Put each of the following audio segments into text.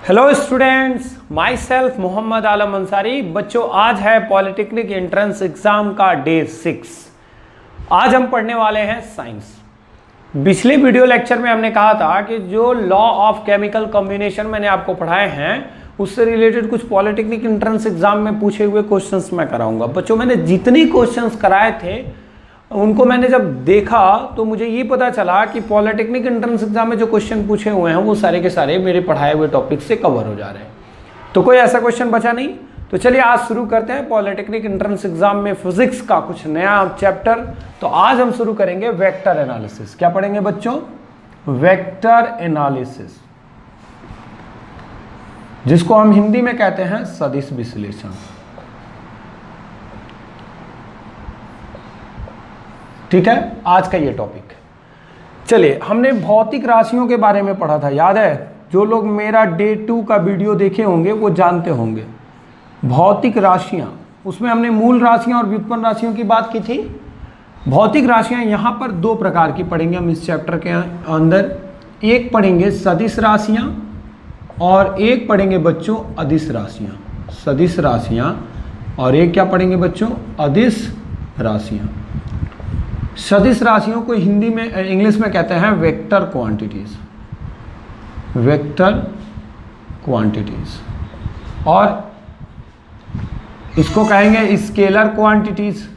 Hello students, myself Mohammad Alam Ansari. बच्चों, आज है पॉलिटेक्निक एंट्रेंस एग्जाम का डे 6। आज हम पढ़ने वाले हैं साइंस। पिछले वीडियो लेक्चर में हमने कहा था कि जो लॉ ऑफ केमिकल कॉम्बिनेशन मैंने आपको पढ़ाए हैं उससे रिलेटेड कुछ पॉलिटेक्निक एंट्रेंस एग्जाम में पूछे हुए क्वेश्चंस मैं कराऊंगा। बच्चों, मैंने जितने क्वेश्चंस कराए थे उनको मैंने जब देखा तो मुझे ये पता चला कि पॉलिटेक्निक एंट्रेंस एग्जाम में जो क्वेश्चन पूछे हुए हैं वो सारे के सारे मेरे पढ़ाए हुए टॉपिक से कवर हो जा रहे हैं। तो कोई ऐसा क्वेश्चन बचा नहीं। तो चलिए आज शुरू करते हैं पॉलिटेक्निक एंट्रेंस एग्जाम में फिजिक्स का कुछ नया चैप्टर। तो आज हम शुरू करेंगे वेक्टर एनालिसिस। क्या पढ़ेंगे बच्चों? वेक्टर एनालिसिस, जिसको हम हिंदी में कहते हैं सदिश विश्लेषण। ठीक है, आज का ये टॉपिक। चलिए, हमने भौतिक राशियों के बारे में पढ़ा था, याद है? जो लोग मेरा डे 2 का वीडियो देखे होंगे वो जानते होंगे। भौतिक राशियां, उसमें हमने मूल राशियां और व्युत्पन्न राशियों की बात की थी। भौतिक राशियां यहां पर दो प्रकार की पढ़ेंगे हम इस चैप्टर के अंदर। एक पढ़ेंगे सदिश राशियां और एक पढ़ेंगे बच्चों अदिश राशियां। सदिश राशियां और एक क्या पढ़ेंगे बच्चों? अदिश राशियां। सदिश राशियों को हिंदी में इंग्लिश में कहते हैं वेक्टर क्वांटिटीज। वेक्टर क्वांटिटीज, और इसको कहेंगे स्केलर क्वांटिटीज।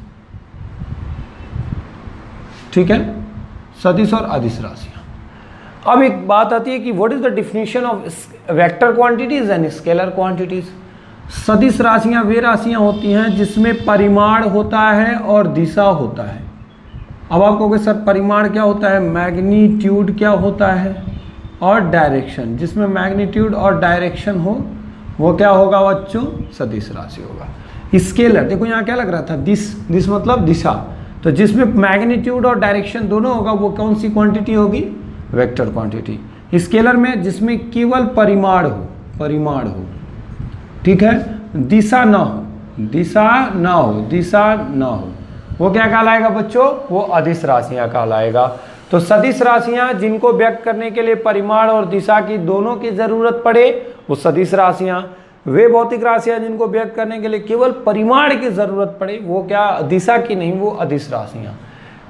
ठीक है, सदिश और अदिश राशियां। अब एक बात आती है कि what is the definition of vector quantities and scalar quantities. सदिश राशियां वे राशियां होती हैं जिसमें परिमाण होता है और दिशा होता है। अब आप कहोगे सर परिमाण क्या होता है, मैग्नीट्यूड क्या होता है, और डायरेक्शन। जिसमें मैग्नीट्यूड और डायरेक्शन हो वो क्या होगा बच्चों? सदिश राशि होगा। स्केलर, देखो यहाँ क्या लग रहा था, दिश मतलब दिशा। तो जिसमें मैग्नीट्यूड और डायरेक्शन दोनों होगा वो कौन सी क्वांटिटी होगी? Vector quantity. स्केलर में जिसमें केवल परिमाण हो। ठीक है, दिशा ना हो, वो क्या कहलाएगा बच्चों? वो अदिश राशियां कहलाएगा। तो सदिश राशियां जिनको व्यक्त करने के लिए परिमाण और दिशा की दोनों की जरूरत पड़े वो सदिश राशियां। वे भौतिक राशियां जिनको व्यक्त करने के लिए केवल परिमाण की जरूरत पड़े वो क्या? दिशा की नहीं, वो अदिश राशियां।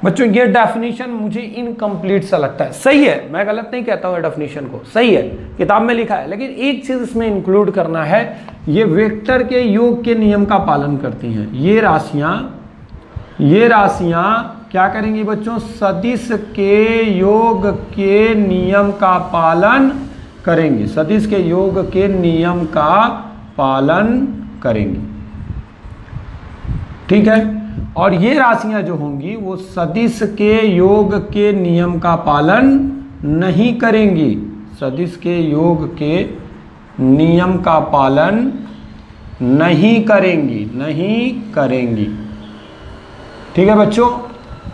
बच्चों, ये डेफिनेशन मुझे इनकम्प्लीट सा लगता है। सही है, मैं गलत नहीं कहता हूँ, डेफिनेशन को सही है, किताब में लिखा है, लेकिन एक चीज इसमें इंक्लूड करना है, ये वेक्टर के योग के नियम का पालन करती हैं। ये राशियां क्या करेंगी बच्चों? सदिश के योग के नियम का पालन करेंगी। सदिश के योग के नियम का पालन करेंगी। ठीक है, और ये राशियां जो होंगी वो सदिश के योग के नियम का पालन नहीं करेंगी। सदिश के योग के नियम का पालन नहीं करेंगी। ठीक है बच्चों,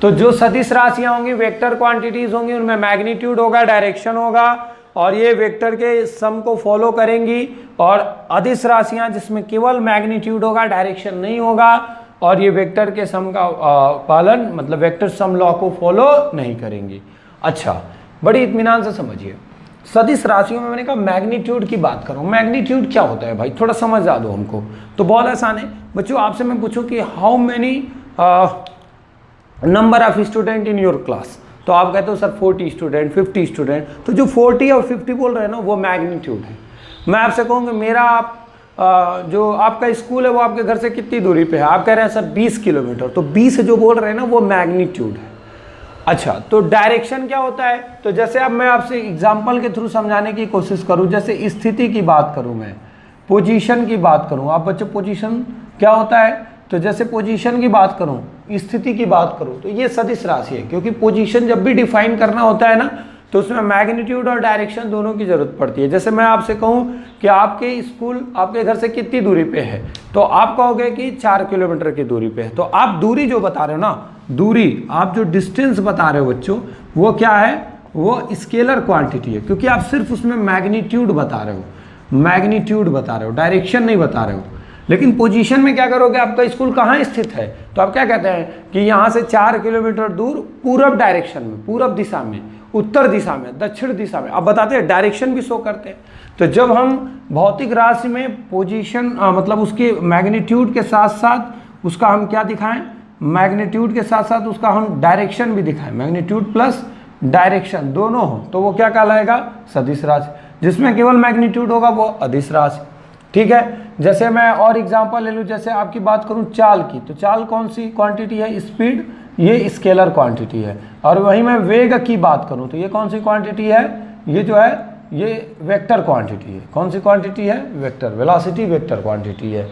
तो जो सदिश राशियां होंगी वेक्टर क्वांटिटीज होंगी, उनमें मैग्नीट्यूड होगा, डायरेक्शन होगा, और ये वेक्टर के सम को फॉलो करेंगी। और अदिश राशियां जिसमें केवल मैग्नीट्यूड होगा, डायरेक्शन नहीं होगा, और ये वेक्टर के सम का पालन मतलब वेक्टर सम लॉ को फॉलो नहीं करेंगी। अच्छा, बड़ी इत्मीनान से समझिए। सदिश राशियों में मैंने कहा मैग्नीट्यूड की बात करूं। मैग्नीट्यूड क्या होता है भाई, थोड़ा समझ आ दो हमको। तो बहुत आसान है बच्चों, आपसे मैं पूछूं कि how many number of student in your class, तो आप कहते हो सर 40 स्टूडेंट, 50 स्टूडेंट। तो जो 40 और 50 बोल रहे हैं ना वो मैग्नीट्यूड है। मैं आपसे कहूँगा मेरा जो आपका स्कूल है वो आपके घर से कितनी दूरी पे है, आप कह रहे हैं सर 20 किलोमीटर, तो 20 जो बोल रहे हैं ना वो मैग्नीट्यूड है। अच्छा, तो डायरेक्शन क्या होता है? तो जैसे अब मैं आपसे एग्जाम्पल के थ्रू समझाने की कोशिश करूँ, जैसे स्थिति की बात करूँ, मैं पोजीशन की बात करूँ। आप बच्चों पोजीशन क्या होता है? तो जैसे पोजीशन की बात करूं, स्थिति की बात करूं, तो ये सदिश राशि है, क्योंकि पोजीशन जब भी डिफाइन करना होता है ना तो उसमें मैग्नीट्यूड और डायरेक्शन दोनों की जरूरत पड़ती है। जैसे मैं आपसे कहूं कि आपके स्कूल आपके घर से कितनी दूरी पे है, तो आप कहोगे कि 4 किलोमीटर की दूरी पे है। तो आप दूरी जो बता रहे हो ना, दूरी आप जो डिस्टेंस बता रहे हो बच्चों, वो क्या है? वो स्केलर क्वांटिटी है, क्योंकि आप सिर्फ उसमें मैग्नीट्यूड बता रहे हो, डायरेक्शन नहीं बता रहे हो। लेकिन पोजीशन में क्या करोगे? आपका स्कूल कहाँ स्थित है, तो आप क्या कहते हैं कि यहाँ से 4 किलोमीटर दूर पूरब डायरेक्शन में, पूरब दिशा में, उत्तर दिशा में, दक्षिण दिशा में। अब बताते हैं डायरेक्शन भी शो करते हैं। तो जब हम भौतिक राशि में पोजीशन मतलब उसके मैग्नीट्यूड के साथ साथ उसका हम क्या दिखाएं, मैग्नीट्यूड के साथ साथ उसका हम डायरेक्शन भी दिखाएं, मैग्नीट्यूड प्लस डायरेक्शन दोनों हो, तो वो क्या कहलाएगा, सदिश राशि। जिसमें केवल मैग्नीट्यूड होगा वो अदिश राशि। ठीक है, जैसे मैं और एग्जांपल ले लूँ, जैसे आपकी बात करूँ चाल की, तो चाल कौन सी क्वांटिटी है, स्पीड, ये स्केलर क्वांटिटी है। और वहीं मैं वेग की बात करूँ तो ये कौन सी क्वांटिटी है, ये जो है ये वेक्टर क्वांटिटी है। कौन सी क्वांटिटी है, वेक्टर, वेलोसिटी वेक्टर क्वांटिटी है।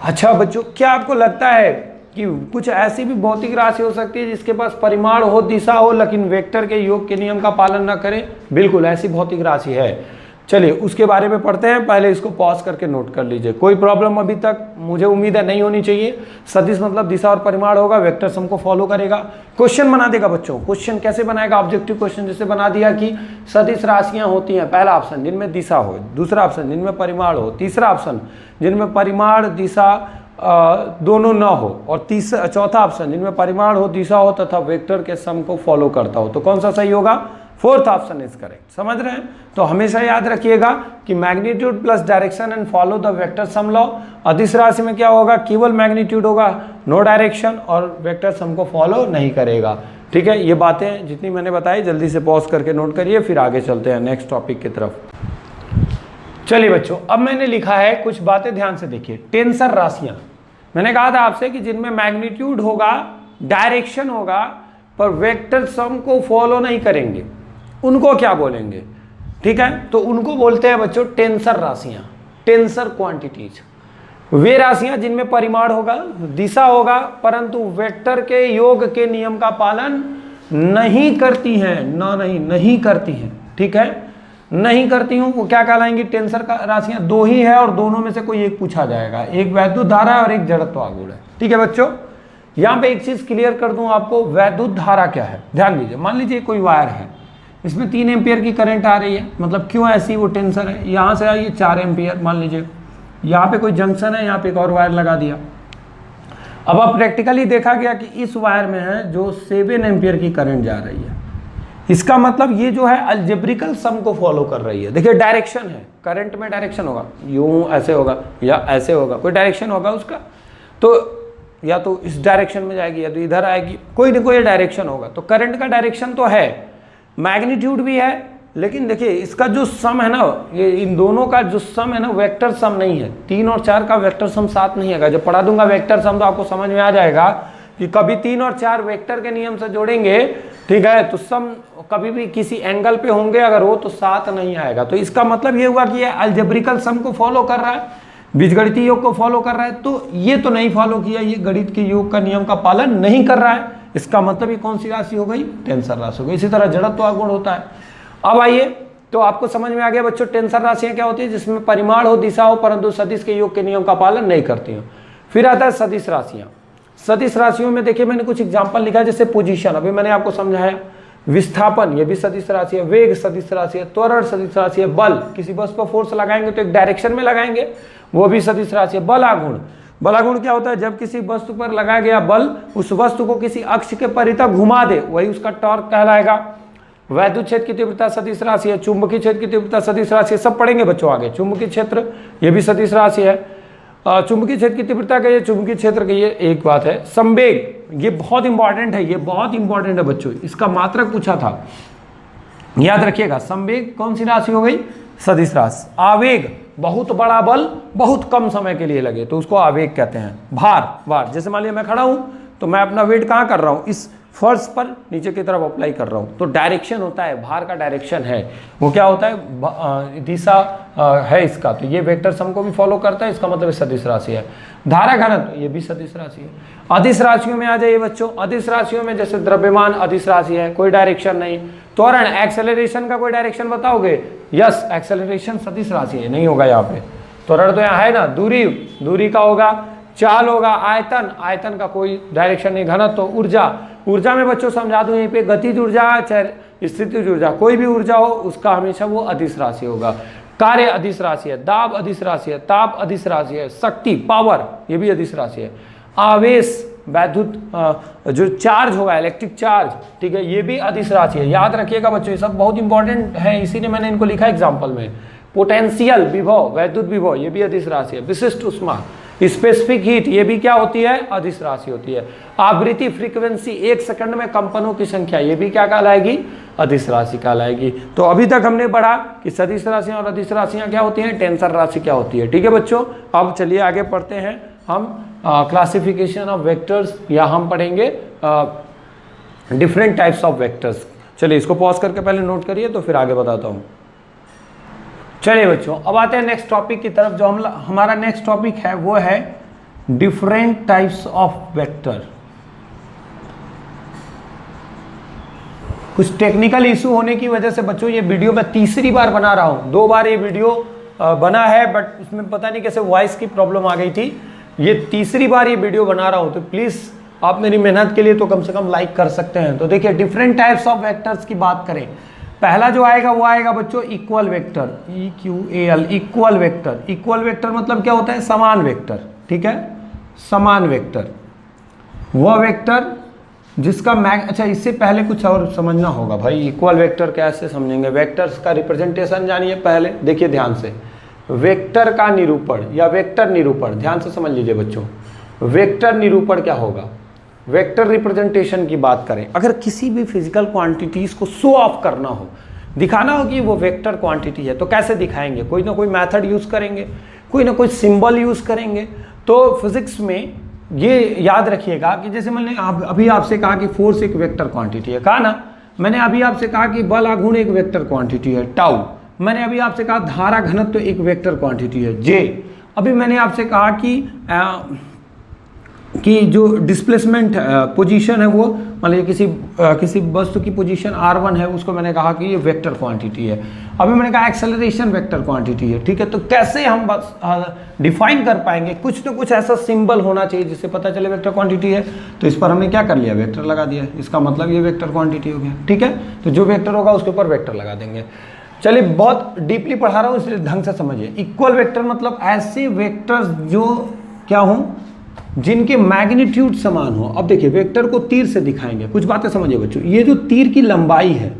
अच्छा बच्चों, क्या आपको लगता है कि कुछ ऐसी भी भौतिक राशि हो सकती है जिसके पास परिमाण हो, दिशा हो, लेकिन वेक्टर के योग के नियम का पालन न करे? बिल्कुल ऐसी भौतिक राशि है। चलिए उसके बारे में पढ़ते हैं, पहले इसको पॉज करके नोट कर लीजिए। कोई प्रॉब्लम अभी तक मुझे उम्मीद है नहीं होनी चाहिए। सदिश मतलब दिशा और परिमाण होगा, वेक्टर सम को फॉलो करेगा, क्वेश्चन बना देगा बच्चों। क्वेश्चन कैसे बनाएगा, ऑब्जेक्टिव क्वेश्चन जैसे बना दिया कि सदिश राशियां होती हैं, पहला ऑप्शन जिनमें दिशा हो, दूसरा ऑप्शन जिनमें परिमाण हो, तीसरा ऑप्शन जिनमें परिमाण दिशा दोनों न हो, और चौथा ऑप्शन जिनमें परिमाण हो, दिशा हो तथा वेक्टर के सम को फॉलो करता हो। तो कौन सा सही होगा, फोर्थ ऑप्शन इज करेक्ट। समझ रहे हैं? तो हमेशा याद रखिएगा कि magnitude plus direction and follow the vector sum law. अदिश राशि में क्या होगा, केवल मैग्नीट्यूड होगा, नो डायरेक्शन, और वेक्टर सम को फॉलो नहीं करेगा। ठीक है, ये बातें जितनी मैंने बताई जल्दी से पॉज करके नोट करिए, फिर आगे चलते हैं नेक्स्ट टॉपिक की तरफ। चलिए बच्चों, अब मैंने लिखा है कुछ बातें, ध्यान से देखिए। टेंसर राशियां, मैंने कहा था आपसे कि जिनमें मैग्नीट्यूड होगा, डायरेक्शन होगा, पर वेक्टर सम को फॉलो नहीं करेंगे, उनको क्या बोलेंगे? ठीक है, तो उनको बोलते हैं बच्चों टेंसर राशियां, टेंसर क्वांटिटीज। वे राशियां जिनमें परिमाण होगा, दिशा होगा, परंतु वेक्टर के योग के नियम का पालन नहीं करती हैं, नहीं करती हैं। ठीक है, नहीं करती हूं, वो क्या कहलाएंगी, टेंसर का राशियां। दो ही है और दोनों में से कोई एक पूछा जाएगा, एक वैद्युत धारा और एक जड़त्व आघूर्ण है। ठीक है बच्चों, यहां पे एक चीज क्लियर कर दूं आपको, वैद्युत धारा क्या है, ध्यान दीजिए। मान लीजिए कोई वायर है, इसमें 3 एम्पियर की करंट आ रही है, मतलब क्यों ऐसी, वो टेंसर है। यहाँ से आई 4 एम्पियर, मान लीजिए यहाँ पे कोई जंक्शन है, यहाँ पे एक और वायर लगा दिया। अब प्रैक्टिकली देखा गया कि इस वायर में है जो 7 एम्पियर की करंट जा रही है। इसका मतलब ये जो है अलजेब्रिकल सम को फॉलो कर रही है। देखिए डायरेक्शन है, करंट में डायरेक्शन होगा, यूं ऐसे होगा या ऐसे होगा, कोई डायरेक्शन होगा उसका, तो या तो इस डायरेक्शन में जाएगी या तो इधर आएगी, कोई ना कोई डायरेक्शन होगा। तो करंट का डायरेक्शन तो है, मैग्नीट्यूड भी है, लेकिन देखिए इसका जो सम है ना, ये इन दोनों का जो सम है ना, वेक्टर सम नहीं है। 3 और 4 का वेक्टर सम साथ नहीं आएगा। जब पढ़ा दूंगा वेक्टर सम तो आपको समझ में आ जाएगा कि कभी 3 और 4 वेक्टर के नियम से जोड़ेंगे, ठीक है, तो सम कभी भी किसी एंगल पे होंगे, अगर हो तो साथ नहीं आएगा। तो इसका मतलब ये हुआ कि ये अलजेब्रिकल सम को फॉलो कर रहा है, बीजगणितीय योग को फॉलो कर रहा है। तो ये तो नहीं फॉलो किया, ये गणित के योग का नियम का पालन नहीं कर रहा है। इसका मतलब ये कौन सी राशि हो गई, टेंसर राशि हो गई। इसी तरह जड़त्व आघूर्ण होता है। अब आइए, तो आपको समझ में आ गया बच्चों टेंसर राशियां क्या होती है, जिसमें परिमाण हो, दिशा हो, परंतु सदिश के योग के नियम का पालन नहीं करती हैं। फिर आता है सदिश राशियां। सदिश राशियों में देखिए मैंने कुछ एग्जांपल लिखा है, जैसे पोजीशन, अभी मैंने आपको समझाया। विस्थापन, ये भी सदिश राशि है। वेग सदिश राशि है। त्वरण सदिश राशि है। बल, किसी वस्तु पर फोर्स लगाएंगे तो एक डायरेक्शन में लगाएंगे, वो भी सदिश राशि है। बल आघूर्ण, बल आघूर्ण क्या होता है, जब किसी वस्तु पर लगाया गया बल उस वस्तु को किसी अक्ष के परितः घुमा दे, वही उसका टॉर्क कहलाएगा। वैद्युत क्षेत्र की तीव्रता सदिश राशि है। चुंबकीय क्षेत्र की तीव्रता सदिश राशि है। सब पढ़ेंगे बच्चों आगे। चुंबकीय क्षेत्र, ये भी सदिश राशि है। चुंबकीय क्षेत्र की तीव्रता का ये, चुंबकीय क्षेत्र की ये एक बात है। संवेग, ये बहुत इंपॉर्टेंट है, ये बहुत इंपॉर्टेंट है बच्चों, इसका मात्रक पूछा था, याद रखिएगा। संवेग कौन सी राशि हो गई, सदिश राशि। आवेग, बहुत बड़ा बल बहुत कम समय के लिए लगे तो उसको आवेग कहते हैं। भार, जैसे मान लिया मैं खड़ा हूं तो मैं अपना वेट कहाँ कर रहा हूं, इस फर्श पर नीचे की तरफ अप्लाई कर रहा हूं, तो डायरेक्शन होता है, भार का डायरेक्शन है, वो क्या होता है, दिशा है इसका, तो ये वेक्टर सम को भी फॉलो करता है, इसका मतलब सदिश राशि है। धारा घनत्व, ये भी सदिश राशि है। अदिश राशियों में आ जाइए बच्चों। अदिश राशियों में जैसे द्रव्यमान अदिश राशि है, कोई डायरेक्शन नहीं। त्वरण, एक्सेलरेशन का कोई डायरेक्शन बताओगे, यस, एक्सेलरेशन सदिश राशि है, नहीं होगा यहाँ पे। त्वरण तो यहाँ है ना। दूरी का होगा। चाल होगा। आयतन का कोई डायरेक्शन नहीं। घनत्व, ऊर्जा में बच्चों समझा दूं यहीं पे, गतिज ऊर्जा चाहे स्थितिज ऊर्जा, कोई भी ऊर्जा हो उसका हमेशा वो अदिश राशि होगा। कार्य अदिश राशि है। दाब अदिश राशि है। ताप अदिश राशि है। शक्ति, पावर, ये भी अदिश राशि है। आवेश, वैद्युत जो चार्ज होगा, इलेक्ट्रिक चार्ज, ठीक है, ये भी अदिश राशि है। याद रखिएगा बच्चों, ये सब बहुत इंपॉर्टेंट है, इसीलिए मैंने इनको लिखा एग्जाम्पल में। पोटेंशियल विभव, वैद्युत विभव, ये भी अदिश राशि है। विशिष्ट उष्मा, स्पेसिफिक हीट, ये भी क्या होती है, अदिश राशि होती है। आवृत्ति फ्रीक्वेंसी, 1 सेकंड में कंपनों की संख्या, ये भी क्या कहलाएगी, अदिश राशि कहलाएगी। तो अभी तक हमने पढ़ा कि सदिश राशियां और अदिश राशियां क्या होती हैं, टेंसर राशि क्या होती है। ठीक है बच्चों, अब चलिए आगे पढ़ते हैं हम क्लासिफिकेशन ऑफ वेक्टर्स, या हम पढ़ेंगे डिफरेंट टाइप्स ऑफ वेक्टर्स। चलिए इसको पॉज करके पहले नोट करिए, तो फिर आगे बताता हूँ। चलिए बच्चों, अब आते हैं नेक्स्ट टॉपिक की तरफ। जो हमारा नेक्स्ट टॉपिक है वो है डिफरेंट टाइप्स ऑफ वेक्टर। कुछ टेक्निकल इशू होने की वजह से बच्चों ये वीडियो मैं तीसरी बार बना रहा हूं। 2 बार ये वीडियो बना है, बट उसमें पता नहीं कैसे वॉइस की प्रॉब्लम आ गई थी। ये तीसरी बार ये वीडियो बना रहा हूं, तो प्लीज आप मेरी मेहनत के लिए तो कम से कम लाइक कर सकते हैं। तो देखिए, डिफरेंट टाइप्स ऑफ वेक्टर्स की बात करें, पहला जो आएगा वो आएगा बच्चों equal vector, EQAL, equal vector. Equal vector मतलब क्या होता है, समान वेक्टर। ठीक है, समान वेक्टर, वह वेक्टर जिसका अच्छा, इससे पहले कुछ और समझना होगा भाई। इक्वल वेक्टर कैसे समझेंगे, वेक्टर्स का रिप्रेजेंटेशन जानिए पहले। देखिए ध्यान से, वेक्टर का निरूपण या वेक्टर निरूपण, ध्यान से समझ लीजिए बच्चों। वेक्टर निरूपण क्या होगा, वेक्टर रिप्रेजेंटेशन की बात करें, अगर किसी भी फिजिकल क्वांटिटीज को शो ऑफ करना हो, दिखाना हो कि वो वेक्टर क्वांटिटी है, तो कैसे दिखाएंगे, कोई ना कोई मेथड यूज करेंगे, कोई ना कोई सिंबल यूज करेंगे। तो फिजिक्स में ये याद रखिएगा कि जैसे मैंने अभी आपसे कहा कि फोर्स एक वेक्टर क्वांटिटी है, कहा ना। मैंने अभी आपसे कहा कि बल आघूर्ण एक वेक्टर क्वांटिटी है, टाउ। मैंने अभी आपसे कहा धारा घनत्व एक वेक्टर क्वांटिटी है, जे। अभी मैंने आपसे कहा कि जो डिस्प्लेसमेंट पोजीशन है वो, मान लीजिए किसी वस्तु की पोजीशन r1 है, उसको मैंने कहा कि ये वेक्टर क्वांटिटी है। अभी मैंने कहा एक्सेलरेशन वेक्टर क्वांटिटी है। ठीक है, तो कैसे हम बस डिफाइन कर पाएंगे, कुछ ना कुछ ऐसा सिंबल होना चाहिए जिससे पता चले वेक्टर क्वांटिटी है। तो इस पर हमने क्या कर लिया, वेक्टर लगा दिया, इसका मतलब ये वेक्टर क्वांटिटी हो गया। ठीक है, तो जो वेक्टर होगा उसके ऊपर वेक्टर लगा देंगे। चलिए, बहुत डीपली पढ़ा रहा हूँ इसलिए ढंग से समझिए। इक्वल वेक्टर मतलब ऐसे वेक्टर्स जो क्या हों, जिनके मैग्नीट्यूड समान हो। अब देखिए, वेक्टर को तीर से दिखाएंगे, कुछ बातें समझिए बच्चों। ये जो तीर की लंबाई है,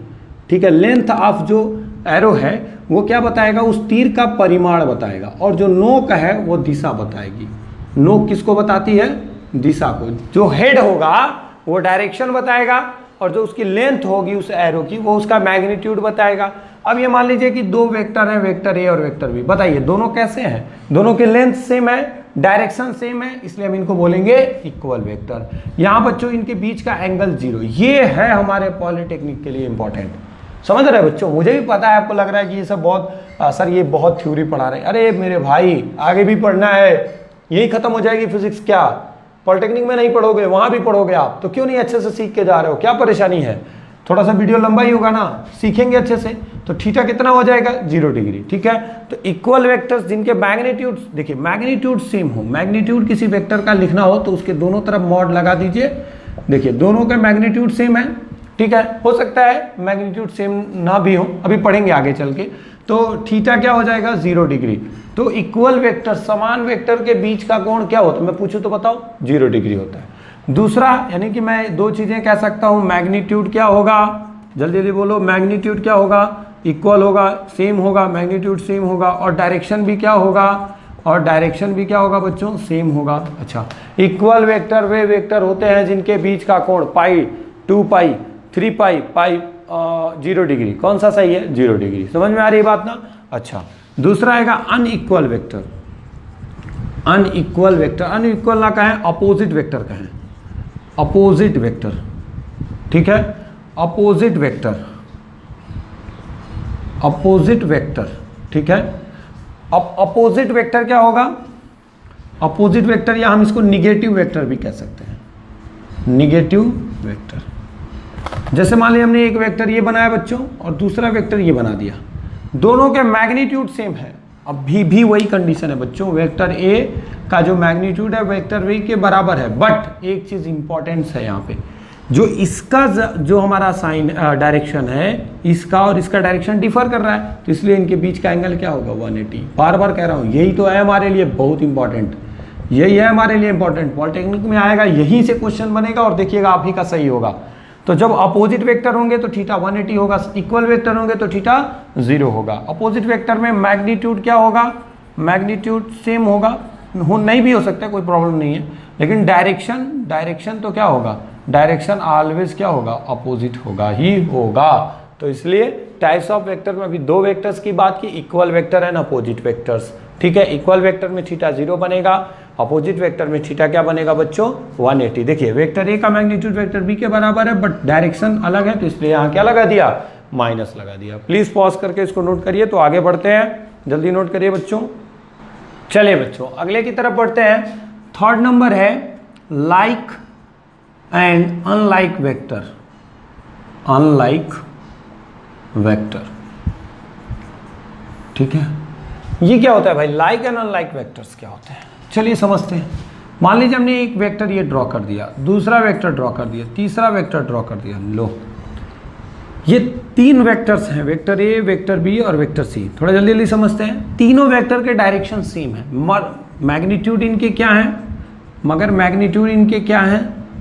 ठीक है, लेंथ ऑफ जो एरो है वो क्या बताएगा, उस तीर का परिमाण बताएगा, और जो नोक है वो दिशा बताएगी। नोक किसको बताती है, दिशा को। जो हेड होगा वो डायरेक्शन बताएगा, और जो उसकी लेंथ होगी उस एरो की वो उसका मैग्नीट्यूड बताएगा। अब ये मान लीजिए कि 2 वेक्टर हैं, वेक्टर ए और वेक्टर बी। बताइए दोनों कैसे हैं, दोनों की लेंथ सेम है, डायरेक्शन सेम है, इसलिए हम इनको बोलेंगे इक्वल वेक्टर। यहाँ बच्चों इनके बीच का एंगल 0, ये है हमारे पॉलिटेक्निक के लिए इंपॉर्टेंट। समझ रहे बच्चों, मुझे भी पता है आपको लग रहा है कि ये सब बहुत सर ये बहुत थ्योरी पढ़ा रहे हैं। अरे मेरे भाई, आगे भी पढ़ना है, यही खत्म हो जाएगी फिजिक्स क्या, पॉलिटेक्निक में नहीं पढ़ोगे, वहां भी पढ़ोगे आप, तो क्यों नहीं अच्छे से सीख के जा रहे हो, क्या परेशानी है। थोड़ा सा वीडियो लंबा ही होगा ना, सीखेंगे अच्छे से, तो थीटा कितना हो जाएगा, 0 डिग्री। ठीक है, तो इक्वल वेक्टर्स जिनके मैग्नीट्यूड, देखिए मैग्नीट्यूड सेम हो, मैग्नीट्यूड किसी वेक्टर का लिखना हो तो उसके दोनों तरफ मॉड लगा दीजिए। देखिए दोनों का मैग्नीट्यूड सेम है, ठीक है, हो सकता है मैग्नीट्यूड सेम ना भी हो, अभी पढ़ेंगे आगे चल के। तो थीटा क्या हो जाएगा, 0 डिग्री। तो इक्वल वेक्टर, समान वेक्टर के बीच का कोण क्या होता है, मैं पूछूं तो बताओ, 0 डिग्री होता है। दूसरा, यानी कि मैं 2 चीजें कह सकता हूं, मैग्नीट्यूड क्या होगा, जल्दी जल्दी बोलो, मैग्नीट्यूड क्या होगा, इक्वल होगा, सेम होगा, मैग्नीट्यूड सेम होगा, और डायरेक्शन भी क्या होगा, और डायरेक्शन भी क्या होगा बच्चों, सेम होगा। अच्छा, इक्वल वेक्टर वे वेक्टर होते हैं जिनके बीच का कोण पाई, 2 पाई, 3 पाई, पाई 0 डिग्री। कौन सा सही है, 0 डिग्री। समझ में आ रही है बात ना। अच्छा, दूसरा आएगा unequal vector. Unequal vector, unequal ना कहें, अपोजिट वेक्टर कहें, अपोजिट वेक्टर। ठीक है, अपोजिट वेक्टर, अपोजिट वेक्टर। ठीक है, अब अपोजिट वेक्टर क्या होगा, अपोजिट वेक्टर, या हम इसको निगेटिव वेक्टर भी कह सकते हैं, निगेटिव वेक्टर। जैसे मान लीजिए हमने एक वेक्टर ये बनाया बच्चों और दूसरा वेक्टर ये बना दिया, दोनों के मैग्नीट्यूड सेम है। अब भी वही कंडीशन है बच्चों, वेक्टर ए का जो मैग्नीट्यूड है वेक्टर बी के बराबर है, बट एक चीज इंपॉर्टेंट है यहाँ पे, जो इसका जो हमारा साइन डायरेक्शन है, इसका और इसका डायरेक्शन डिफर कर रहा है, तो इसलिए इनके बीच का एंगल क्या होगा, 180। बार बार कह रहा हूँ, यही तो है हमारे लिए बहुत इंपॉर्टेंट, यही है हमारे लिए इंपॉर्टेंट, पॉलिटेक्निक में आएगा, यहीं से क्वेश्चन बनेगा और देखिएगा आप ही का सही होगा। तो जब अपोजिट वेक्टर होंगे तो थीटा 180 होगा, इक्वल वेक्टर होंगे तो थीटा 0 होगा। अपोजिट वेक्टर में मैग्नीट्यूड क्या होगा, मैग्नीट्यूड सेम होगा, नहीं भी हो सकता है, कोई प्रॉब्लम नहीं है, लेकिन डायरेक्शन तो क्या होगा, डायरेक्शन ऑलवेज क्या होगा, अपोजिट होगा ही होगा। तो इसलिए टाइप्स ऑफ वेक्टर में अभी 2 वेक्टर्स की बात की, equal vector and opposite vectors. ठीक है, इक्वल वेक्टर में थीटा 0 बनेगा, अपोजिट वेक्टर में थीटा क्या बनेगा बच्चों, 180। देखिए वेक्टर ए का मैग्नीट्यूड वेक्टर बी के बराबर है, बट डायरेक्शन अलग है, तो इसलिए यहाँ क्या लगा दिया, माइनस लगा दिया। प्लीज पॉज करके इसको नोट करिए। तो आगे बढ़ते हैं, जल्दी नोट करिए बच्चों। चलिए बच्चों अगले की तरफ बढ़ते हैं। थर्ड नंबर है like and unlike vector. Unlike vector, ठीक है, ये क्या होता है भाई, लाइक एंड अनलाइक वेक्टर्स क्या होते हैं, चलिए समझते हैं। मान लीजिए हमने एक वेक्टर ये ड्रॉ कर दिया, दूसरा वेक्टर ड्रॉ कर दिया, तीसरा वेक्टर ड्रॉ कर दिया। लो ये 3 वेक्टर्स हैं, वेक्टर ए, वेक्टर बी और वेक्टर सी। थोड़ा जल्दी जल्दी समझते हैं। तीनों वेक्टर के डायरेक्शन सेम है, मैग्नीट्यूड इनके क्या है, मगर मैग्नीट्यूड इनके क्या है,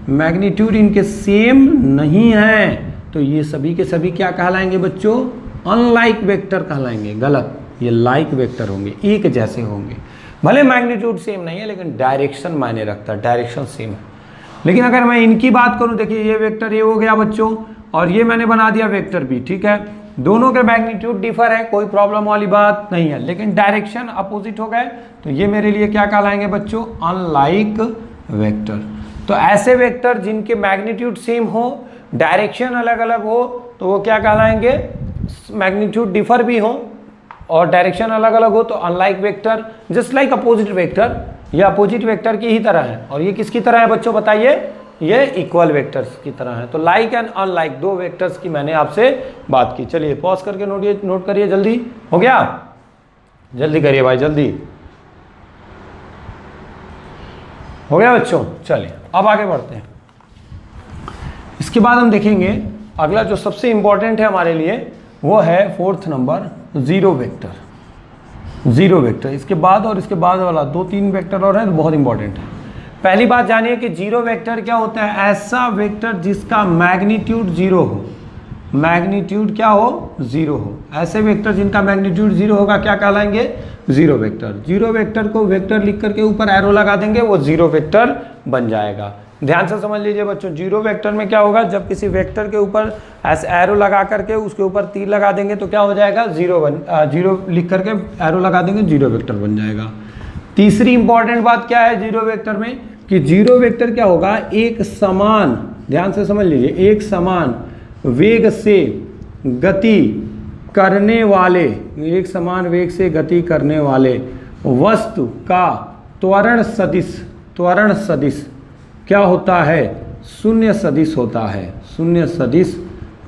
मैग्नीट्यूड इनके सेम नहीं है। तो ये सभी के सभी क्या कहलाएंगे बच्चों, अनलाइक वेक्टर कहलाएंगे। गलत, ये लाइक वेक्टर होंगे, एक जैसे होंगे। भले मैग्नीट्यूड सेम नहीं है लेकिन डायरेक्शन मायने रखता है, डायरेक्शन सेम है। लेकिन अगर मैं इनकी बात करूं, देखिए ये वेक्टर ए हो गया बच्चों, और ये मैंने बना दिया वेक्टर बी, ठीक है, दोनों के मैग्नीट्यूड डिफर है, कोई प्रॉब्लम वाली बात नहीं है, लेकिन डायरेक्शन अपोजिट हो गए, तो ये मेरे लिए क्या कहलाएंगे बच्चों, अनलाइक वेक्टर। तो ऐसे वेक्टर जिनके मैग्नीट्यूड सेम हो, डायरेक्शन अलग अलग हो, तो वो क्या कहलाएंगे, मैग्नीट्यूड डिफर भी हो और डायरेक्शन अलग अलग हो तो unlike vector. Just like opposite vector, ये अपोजिट वेक्टर की ही तरह है। और ये किसकी तरह है बच्चों बताइए, ये इक्वल वेक्टर्स की तरह है। तो लाइक एंड अनलाइक 2 वेक्टर्स की मैंने आपसे बात की। चलिए पॉज करके नोट करिए, जल्दी हो गया, जल्दी करिए भाई, जल्दी हो गया बच्चों। चलिए अब आगे बढ़ते हैं। इसके बाद हम देखेंगे अगला जो सबसे इंपॉर्टेंट है हमारे लिए, वो है 4th number, zero vector. Zero vector इसके बाद और इसके बाद वाला 2-3 वेक्टर और है, बहुत इंपॉर्टेंट है। पहली बात जानिए कि जीरो वेक्टर क्या होता है, ऐसा वेक्टर जिसका मैग्नीट्यूड 0 हो, मैग्नीट्यूड क्या हो, 0 हो। ऐसे वेक्टर जिनका मैग्नीट्यूड 0 होगा क्या कहलाएंगे, जीरो वेक्टर। जीरो वेक्टर को वेक्टर लिख करके ऊपर एरो लगा देंगे, वो जीरो वेक्टर बन जाएगा। ध्यान से समझ लीजिए बच्चों, जीरो वेक्टर में क्या होगा, जब किसी वेक्टर के ऊपर ऐसे एरो लगा करके उसके ऊपर तीर लगा देंगे तो क्या हो जाएगा, जीरो लिख करके एरो लगा देंगे, जीरो वेक्टर बन जाएगा। तीसरी इंपॉर्टेंट बात क्या है जीरो वेक्टर में, कि जीरो वेक्टर क्या होगा, एक समान, ध्यान से समझ लीजिए, एक समान वेग से गति करने वाले, एक समान वेग से गति करने वाले वस्तु का त्वरण सदिश, त्वरण सदिश क्या होता है, शून्य सदिश होता है, शून्य सदिश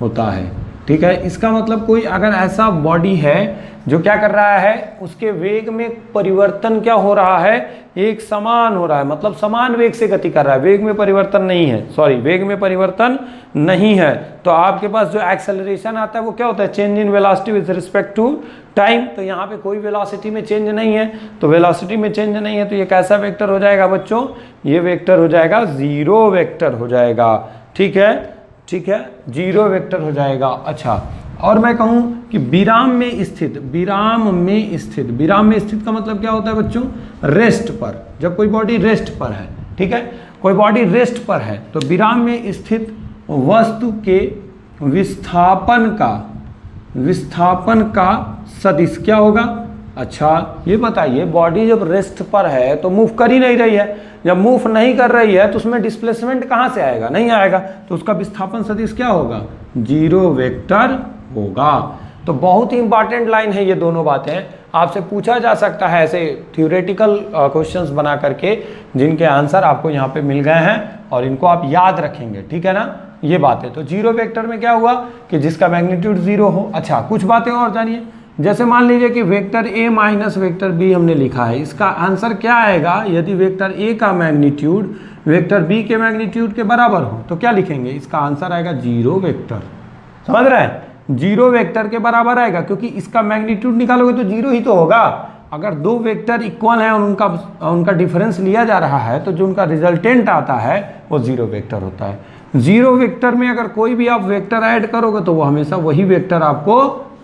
होता है। ठीक है, इसका मतलब कोई अगर ऐसा बॉडी है जो क्या कर रहा है, उसके वेग में परिवर्तन क्या हो रहा है, एक समान हो रहा है, मतलब समान वेग से गति कर रहा है, वेग में परिवर्तन नहीं है, सॉरी वेग में परिवर्तन नहीं है, तो आपके पास जो एक्सेलरेशन आता है वो क्या होता है, change in velocity with respect to time. तो यहाँ पे कोई वेलोसिटी में चेंज नहीं है, तो वेलोसिटी में चेंज नहीं है तो ये कैसा वेक्टर हो जाएगा बच्चों, ये वेक्टर हो जाएगा जीरो वेक्टर हो जाएगा। ठीक है, ठीक है, जीरो वेक्टर हो जाएगा। अच्छा, और मैं कहूँ कि विराम में स्थित, विराम में स्थित, विराम में स्थित का मतलब क्या होता है बच्चों, रेस्ट पर, जब कोई बॉडी रेस्ट पर है, ठीक है, कोई बॉडी रेस्ट पर है तो विराम में स्थित वस्तु के विस्थापन का सदिश क्या होगा। अच्छा ये बताइए, बॉडी जब रेस्ट पर है तो मूव कर ही नहीं रही है, जब मूव नहीं कर रही है तो उसमें डिस्प्लेसमेंट कहाँ से आएगा, नहीं आएगा, तो उसका विस्थापन सदिश क्या होगा, जीरो वेक्टर होगा। तो बहुत ही इंपॉर्टेंट लाइन है ये दोनों बातें, आपसे पूछा जा सकता है ऐसे थ्योरेटिकल क्वेश्चंस बना करके, जिनके आंसर आपको यहाँ पे मिल गए हैं और इनको आप याद रखेंगे। ठीक है ना, ये बातें। तो जीरो वेक्टर में क्या हुआ कि जिसका मैग्नीट्यूड 0 हो। अच्छा, कुछ बातें और जानिए, जैसे मान लीजिए कि vector A minus vector B हमने लिखा है, इसका आंसर क्या आएगा, यदि वेक्टर ए का मैग्नीट्यूड वेक्टर बी के मैग्नीट्यूड के बराबर हो तो क्या लिखेंगे, इसका आंसर आएगा जीरो वेक्टर। समझ रहे हैं, जीरो वेक्टर के बराबर आएगा, क्योंकि इसका मैग्नीट्यूड निकालोगे तो जीरो ही तो होगा। अगर दो वेक्टर इक्वल हैं और उनका डिफरेंस लिया जा रहा है तो जो उनका रिजल्टेंट आता है वो जीरो वेक्टर होता है। जीरो वेक्टर में अगर कोई भी आप वेक्टर ऐड करोगे तो वो हमेशा वही वेक्टर आपको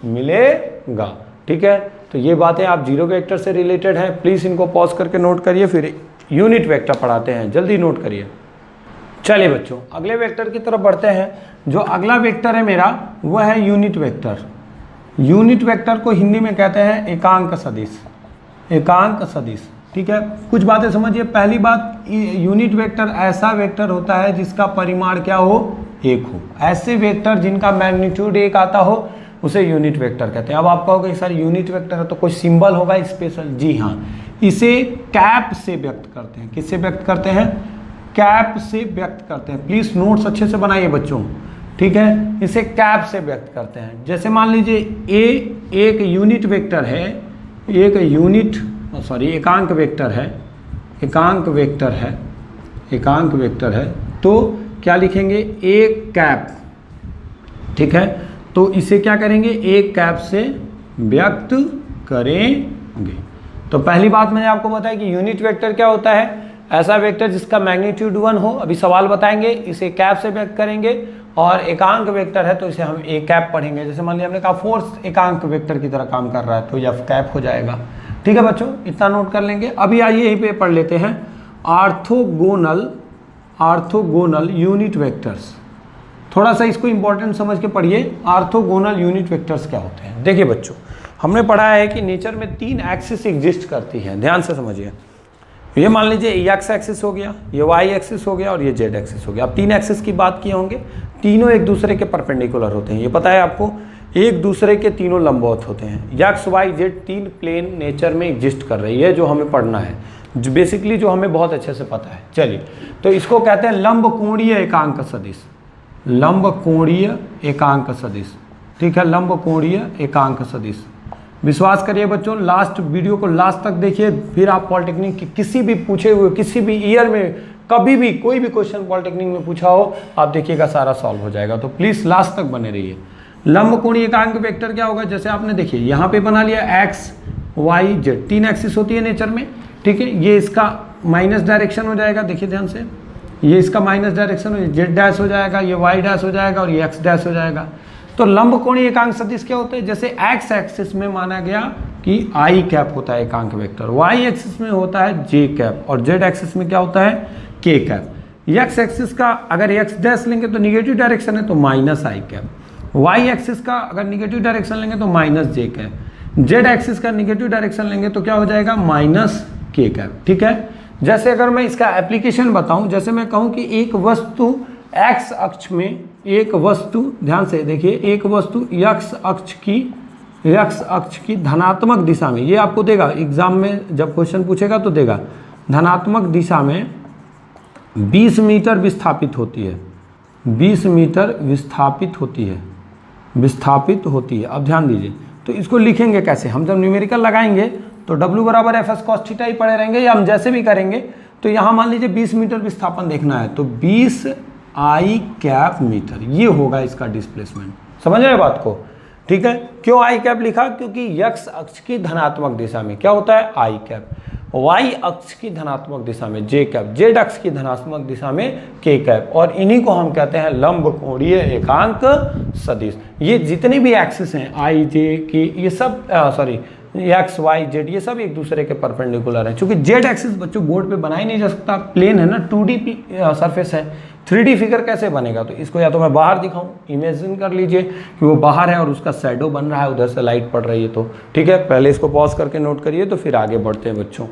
मिलेगा। ठीक है, तो ये बातें आप जीरो वेक्टर से रिलेटेड हैं। प्लीज़ इनको पॉज करके नोट करिए, फिर यूनिट वेक्टर पढ़ाते हैं, जल्दी नोट करिए। चलिए बच्चों अगले वेक्टर की तरफ बढ़ते हैं। जो अगला वेक्टर है मेरा वह है यूनिट वेक्टर। यूनिट वेक्टर को हिंदी में कहते हैं एकांक सदिश। एकांक सदिश, ठीक है। कुछ बातें समझिए। पहली बात, यूनिट वेक्टर ऐसा वेक्टर होता है जिसका परिमाण क्या हो, एक हो। ऐसे वेक्टर जिनका मैग्नीट्यूड एक आता हो उसे यूनिट वेक्टर कहते हैं। अब आप कहोगे सर यूनिट वेक्टर है तो कोई सिंबल होगा स्पेशल? जी हाँ, इसे कैप से व्यक्त करते हैं। किससे व्यक्त करते हैं? कैप से व्यक्त करते हैं। प्लीज नोट्स अच्छे से बनाइए बच्चों, ठीक है। इसे कैप से व्यक्त करते हैं। जैसे मान लीजिए ए एक यूनिट वेक्टर है, एक एकांक वेक्टर है, एकांक वेक्टर है, एकांक वेक्टर है, तो क्या लिखेंगे? एक कैप, ठीक है। तो इसे क्या करेंगे? एक कैप से व्यक्त करेंगे। तो पहली बात मैंने आपको बताया कि यूनिट वेक्टर क्या होता है? ऐसा वेक्टर जिसका मैग्नीट्यूड 1 हो। अभी सवाल बताएंगे, इसे कैप से व्यक्त करेंगे। और एकांक वेक्टर है तो इसे हम एक कैप पढ़ेंगे। जैसे मान लिया हमने कहा फोर्स एकांक वेक्टर की तरह काम कर रहा है तो एफ कैप हो जाएगा। ठीक है बच्चों, इतना नोट कर लेंगे। अभी आइए यहीं पे पढ़ लेते हैं ऑर्थोगोनल यूनिट वेक्टर्स। थोड़ा सा इसको इंपॉर्टेंट समझ के पढ़िए। ऑर्थोगोनल यूनिट वेक्टर्स क्या होते हैं? देखिए बच्चों, हमने पढ़ा है कि नेचर में 3 एक्सिस एग्जिस्ट करती हैं। ध्यान से समझिए। ये मान लीजिए एक्स एक्सिस हो गया, ये वाई एक्सिस हो गया और ये जेड एक्सिस हो गया। अब 3 एक्सिस की बात किए होंगे, तीनों एक दूसरे के परपेंडिकुलर होते हैं। ये पता है आपको, एक दूसरे के तीनों लंबवत होते हैं। X Y Z 3 plane nature में एग्जिस्ट कर रही है, जो हमें पढ़ना है, जो बेसिकली जो हमें बहुत अच्छे से पता है। चलिए, तो इसको कहते हैं लंब कोणीय एकांक सदिश। लंब कोणीय एकांक सदिश, ठीक है, लंब कोणीय एकांक सदिश। विश्वास करिए बच्चों, लास्ट वीडियो को लास्ट तक देखिए, फिर आप पॉलिटेक्निक की किसी भी पूछे हुए, किसी भी ईयर में कभी भी कोई भी क्वेश्चन पॉलिटेक्निक में पूछा हो, आप देखिएगा सारा सॉल्व हो जाएगा। तो प्लीज लास्ट तक बने रहिए। लंब कोणीय एकांक वेक्टर क्या होगा? जैसे आपने देखिए यहाँ पे बना लिया एक्स वाई जेड, 3 एक्सिस होती है नेचर में, ठीक है। ये इसका माइनस डायरेक्शन हो जाएगा, देखिए ध्यान से, ये इसका माइनस डायरेक्शन हो, जेड डैश हो जाएगा, ये वाई डैश हो जाएगा और ये एक्स डैश हो जाएगा। तो लंब कोणीय एकांक सदिश क्या होता है? जैसे एक्स एक्सिस में माना गया कि आई कैप होता है एकांक वेक्टर, वाई एक्सिस में होता है जे कैप और जेड एक्सिस में क्या होता है? के कैप। एक्स एक्सिस का अगर एक्स डैश लेंगे तो निगेटिव डायरेक्शन है तो माइनस आई कैप, वाई एक्सिस का अगर निगेटिव डायरेक्शन लेंगे तो माइनस जे कैप, जेड एक्सिस का निगेटिव डायरेक्शन लेंगे तो क्या हो जाएगा? माइनस के कैप, ठीक है। जैसे अगर मैं इसका एप्लीकेशन बताऊं, जैसे मैं कहूं कि एक वस्तु एक्स अक्ष में, एक वस्तु, ध्यान से देखिए, एक वस्तु एक्स अक्ष की धनात्मक दिशा में, ये आपको देगा एग्जाम में जब क्वेश्चन पूछेगा तो देगा, धनात्मक दिशा में 20 मीटर विस्थापित होती है, 20 मीटर विस्थापित होती है, विस्थापित होती है। अब ध्यान दीजिए, तो इसको लिखेंगे कैसे? हम जब न्यूमेरिकल लगाएंगे तो W बराबर एफ एस कॉस थीटा ही पड़े रहेंगे, या हम जैसे भी करेंगे। तो यहाँ मान लीजिए 20 मीटर विस्थापन देखना है तो 20 आई कैप मीटर, ये होगा इसका डिस्प्लेसमेंट। समझ रहे बात को? ठीक है। क्यों आई कैप लिखा? क्योंकि एक्स अक्ष की धनात्मक दिशा में क्या होता है? आई कैप, वाई अक्ष की धनात्मक दिशा में जे कैप, जेड अक्ष की धनात्मक दिशा में के कैप, और इन्हीं को हम कहते हैं लंब कोणीय एकांक सदिश। ये जितने भी एक्सिस हैं आई जे के, ये सब एक्स वाई जेड, ये सब एक दूसरे के परपेंडिकुलर हैं। क्योंकि जेड एक्सिस बच्चों बोर्ड पे बनाई नहीं जा सकता, प्लेन है ना, 2D सरफेस है, 3D फिगर कैसे बनेगा? तो इसको या तो मैं बाहर दिखाऊं, इमेजिन कर लीजिए कि वो बाहर है और उसका शैडो बन रहा है, उधर से लाइट पड़ रही है, तो ठीक है। पहले इसको पॉज करके नोट करिए, तो फिर आगे बढ़ते हैं बच्चों।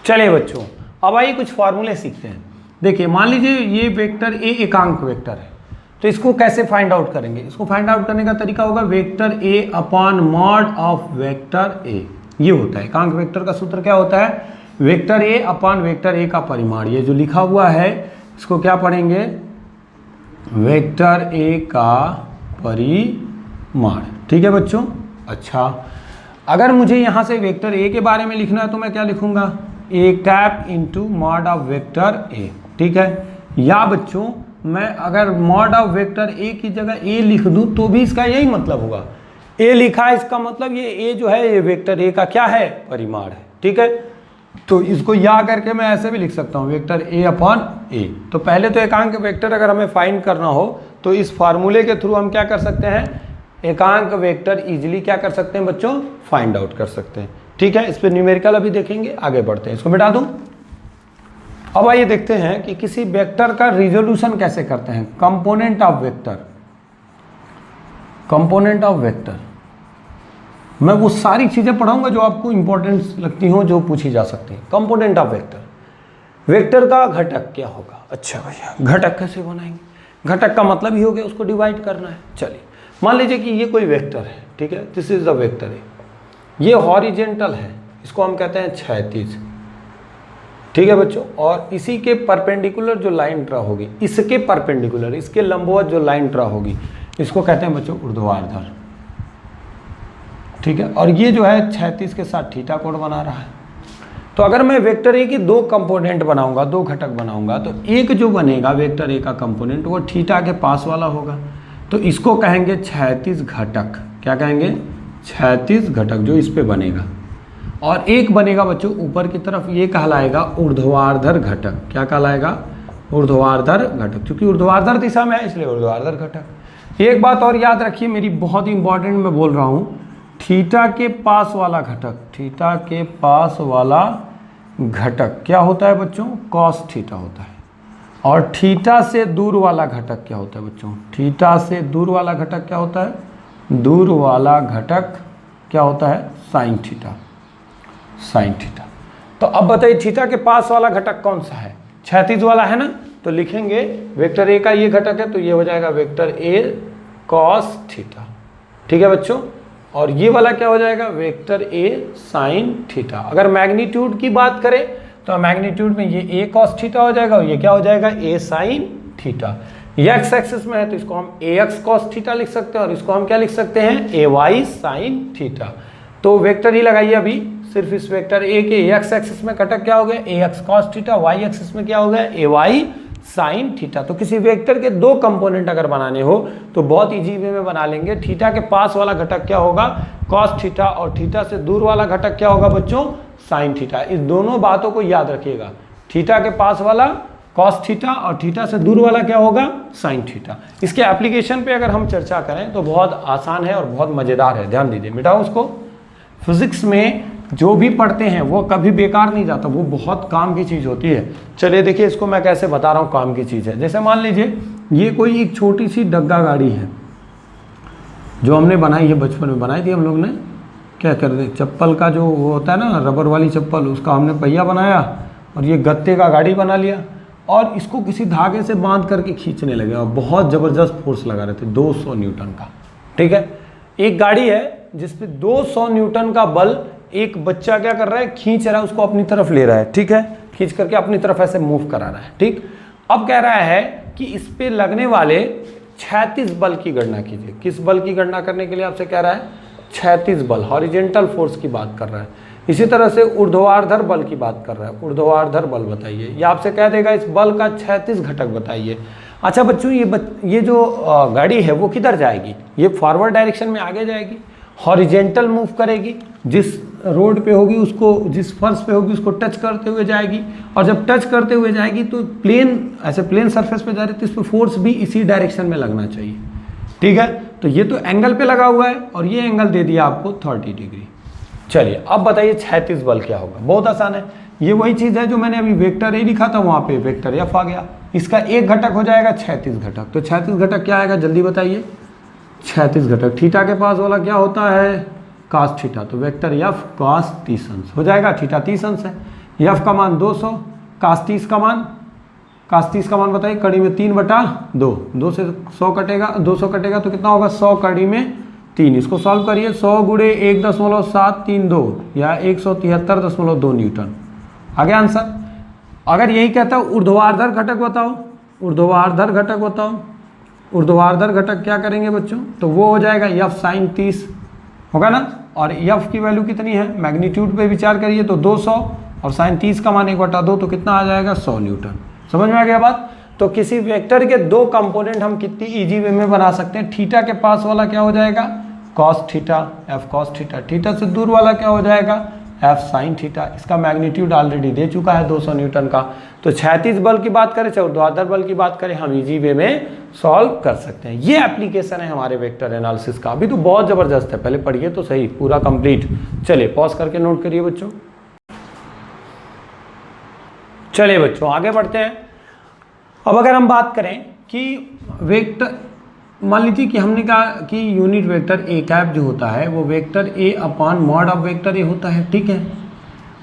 चलिए बच्चों, अब आइए कुछ फॉर्मूले सीखते हैं। देखिए, मान लीजिए ये वेक्टर ए एकांक वेक्टर है, तो इसको कैसे फाइंड आउट करेंगे? इसको फाइंड आउट करने का तरीका होगा vector A upon mod of vector ए। ये होता है एकांक वेक्टर का सूत्र। क्या होता है? Vector A upon vector A का परिमाण। ये जो लिखा हुआ है इसको क्या पढ़ेंगे? वेक्टर ए का परिमाण। ठीक है बच्चों। अच्छा, अगर मुझे यहाँ से वेक्टर ए के बारे में लिखना है तो मैं क्या लिखूंगा? A cap into mod of vector A. ठीक है। या बच्चों मैं अगर मॉड ऑफ वेक्टर ए की जगह ए लिख दूं तो भी इसका यही मतलब होगा। ए लिखा है, इसका मतलब ये ए जो है ये वेक्टर ए का क्या है, परिमाण है। ठीक है, तो इसको या करके मैं ऐसे भी लिख सकता हूँ, वेक्टर ए अपॉन ए। तो पहले तो एकांक वेक्टर अगर हमें फाइंड करना हो तो इस फार्मूले के थ्रू हम क्या कर सकते हैं, एकांक वेक्टर इजीली क्या कर सकते हैं बच्चों, फाइंड आउट कर सकते हैं। ठीक है, इस पर न्यूमेरिकल अभी देखेंगे, आगे बढ़ते हैं। इसको मिटा दूं। अब आइए देखते हैं कि किसी वेक्टर का रिजोल्यूशन कैसे करते हैं। Component of vector, component of vector, मैं वो सारी चीजें पढ़ाऊंगा जो आपको इंपॉर्टेंट लगती हो, जो पूछी जा सकती है। कंपोनेंट ऑफ वेक्टर, वेक्टर का घटक क्या होगा। अच्छा भैया, घटक कैसे बनाएंगे, घटक का मतलब ही हो गया उसको डिवाइड करना है। चलिए मान लीजिए कि ये कोई वेक्टर है, ठीक है, दिस इज द वेक्टर है, ये हॉरिजेंटल है, इसको हम कहते हैं क्षैतिज। ठीक है बच्चों, और इसी के परपेंडिकुलर जो लाइन ड्रा होगी, इसके परपेंडिकुलर, इसके लंबवत जो लाइन ड्रा होगी, इसको कहते हैं बच्चों ऊर्ध्वाधर। ठीक है, और ये जो है क्षैतिज के साथ थीटा कोण बना रहा है। तो अगर मैं वेक्टर ए की दो कंपोनेंट बनाऊंगा, दो घटक बनाऊंगा, तो एक जो बनेगा वेक्टर ए का कंपोनेंट वो थीटा के पास वाला होगा, तो इसको कहेंगे क्षैतिज घटक। क्या कहेंगे, क्षैतिज घटक, जो इस पे बनेगा। और एक बनेगा बच्चों ऊपर की तरफ, ये कहलाएगा ऊर्ध्वाधर घटक। क्या कहलाएगा, ऊर्ध्वाधर घटक, क्योंकि ऊर्ध्वाधर दिशा में है इसलिए ऊर्ध्वाधर घटक। एक बात और याद रखिए मेरी, बहुत इंपॉर्टेंट मैं बोल रहा हूँ, थीटा के पास वाला घटक, थीटा के पास वाला घटक क्या होता है बच्चों, कॉस थीटा होता है। और थीटा से दूर वाला घटक क्या होता है बच्चों, थीटा से दूर वाला घटक क्या होता है, दूर वाला घटक क्या होता है, साइन थीटा, साइन थीटा। तो अब बताइए थीटा के पास वाला घटक कौन सा है, क्षैतिज वाला है ना, तो लिखेंगे वेक्टर ए का ये घटक है, तो ये हो जाएगा वेक्टर ए कॉस थीटा। ठीक है बच्चों, और ये वाला क्या हो जाएगा, वेक्टर ए साइन थीटा। अगर मैग्नीट्यूड की बात करें तो मैग्नीट्यूड में ये ए कॉस थीटा हो जाएगा, और ये क्या हो जाएगा, ए साइन थीटा। ये एक्स एक्सिस में है तो इसको हम ए एक्स कॉस थीटा लिख सकते हैं, और इसको हम क्या लिख सकते हैं, ए वाई साइन थीटा। तो वेक्टर ही लगाइए अभी, सिर्फ इस वेक्टर ए के एक्स एक्सिस में घटक क्या हो गया, A X cos theta, Y axis में क्या हो गया, ए वाई साइन थीटा। तो किसी वेक्टर के दो कंपोनेंट अगर बनाने हो तो बहुत इजी वे में बना लेंगे। थीटा के पास वाला घटक क्या होगा, कॉस थीटा, और थीटा से दूर वाला घटक क्या होगा बच्चों, साइन थीटा। इस दोनों बातों को याद रखिएगा, थीटा के पास वाला कॉस थीटा और थीटा से दूर वाला क्या होगा, साइन थीटा। इसके एप्लीकेशन पे अगर हम चर्चा करें तो बहुत आसान है और बहुत मजेदार है, ध्यान दीजिए। मिटाओ उसको। फिजिक्स में जो भी पढ़ते हैं वो कभी बेकार नहीं जाता, वो बहुत काम की चीज़ होती है। चलिए देखिए इसको मैं कैसे बता रहा हूँ, काम की चीज़ है। जैसे मान लीजिए ये कोई एक छोटी सी डग्गा गाड़ी है जो हमने बनाई है, बचपन में बनाई थी हम लोग ने। क्या कर रहे, चप्पल का जो वो होता है ना, रबर वाली चप्पल, उसका हमने पहिया बनाया और ये गत्ते का गाड़ी बना लिया, और इसको किसी धागे से बांध करके खींचने लगे और बहुत ज़बरदस्त फोर्स लगा रहे थे, 200 न्यूटन का। ठीक है, एक गाड़ी है जिसपे 200 न्यूटन का बल एक बच्चा क्या कर रहा है, खींच रहा है, उसको अपनी तरफ ले रहा है। ठीक है, खींच करके अपनी तरफ ऐसे मूव करा रहा है। ठीक, अब कह रहा है कि इस पे लगने वाले क्षैतिज बल की गणना कीजिए। किस बल की गणना करने के लिए आपसे कह रहा है, क्षैतिज बल, हॉरिजेंटल फोर्स की बात कर रहा है। इसी तरह से ऊर्ध्वाधर बल की बात कर रहा है, ऊर्ध्वाधर बल बताइए, या आपसे कह देगा इस बल का क्षैतिज घटक बताइए। अच्छा बच्चों, ये जो गाड़ी है वो किधर जाएगी, ये फॉरवर्ड डायरेक्शन में आगे जाएगी, हॉरिजेंटल मूव करेगी, जिस रोड पे होगी उसको, जिस फर्श पे होगी उसको टच करते हुए जाएगी, और जब टच करते हुए जाएगी तो प्लेन, ऐसे प्लेन सरफेस पे जा रही है तो इस पर फोर्स भी इसी डायरेक्शन में लगना चाहिए। ठीक है, तो ये तो एंगल पे लगा हुआ है और ये एंगल दे दिया आपको 30 डिग्री। चलिए अब बताइए क्षैतिज बल क्या होगा। बहुत आसान है, ये वही चीज़ है जो मैंने अभी वेक्टर ए लिखा था, वहाँ पे वेक्टर एफ आ गया। इसका एक घटक हो जाएगा क्षैतिज घटक। तो क्षैतिज घटक क्या आएगा, जल्दी बताइए। क्षैतिज घटक थीटा के पास वाला क्या होता है, कास थीटा, तो वेक्टर एफ कास 30 अंश हो जाएगा। थीटा 30 अंश है, एफ का मान 200, कास 30 का मान, कास 30 का मान बताइए, कड़ी में 3/2, 2 से 100 कटेगा, 200 कटेगा तो कितना होगा, 100 कड़ी में 3। इसको सॉल्व करिए, 100 गुणे 1.732 या 173.2 न्यूटन आ गया आंसर। अगर यही कहता हूँ ऊर्ध्वाधर घटक बताओ, ऊर्ध्वाधर घटक बताओ, ऊर्ध्वाधर घटक क्या करेंगे बच्चों, तो वो हो जाएगा एफ साइन 30 होगा ना। और एफ की वैल्यू कितनी है, मैग्नीट्यूड पे विचार करिए तो 200, और साइन 30 का मान 1/2 तो कितना आ जाएगा, 100 न्यूटन। समझ में आ गया बात। तो किसी वेक्टर के दो कंपोनेंट हम कितनी इजी वे में बना सकते हैं। थीटा के पास वाला क्या हो जाएगा, cos theta, F cos theta, theta से दूर वाला क्या हो जाएगा, एफ साइन थीटा। इसका मैग्नीट्यूड ऑलरेडी दे चुका है 200 न्यूटन का। तो क्षैतिज बल की बात करें चाहे ऊर्ध्वाधर बल की बात करें, हम इजी वे में सॉल्व कर सकते हैं। ये एप्लीकेशन है हमारे वेक्टर एनालिसिस का। अभी तो बहुत ज़बरदस्त है, पहले पढ़िए तो सही पूरा कंप्लीट। चलिए पॉज करके नोट करिए बच्चों। चलिए बच्चों आगे बढ़ते हैं। अब अगर हम बात करें कि वेक्टर, मान लीजिए कि हमने कहा कि यूनिट वेक्टर ए कैप जो होता है वो vector A upon mod of vector ए होता है, ठीक है।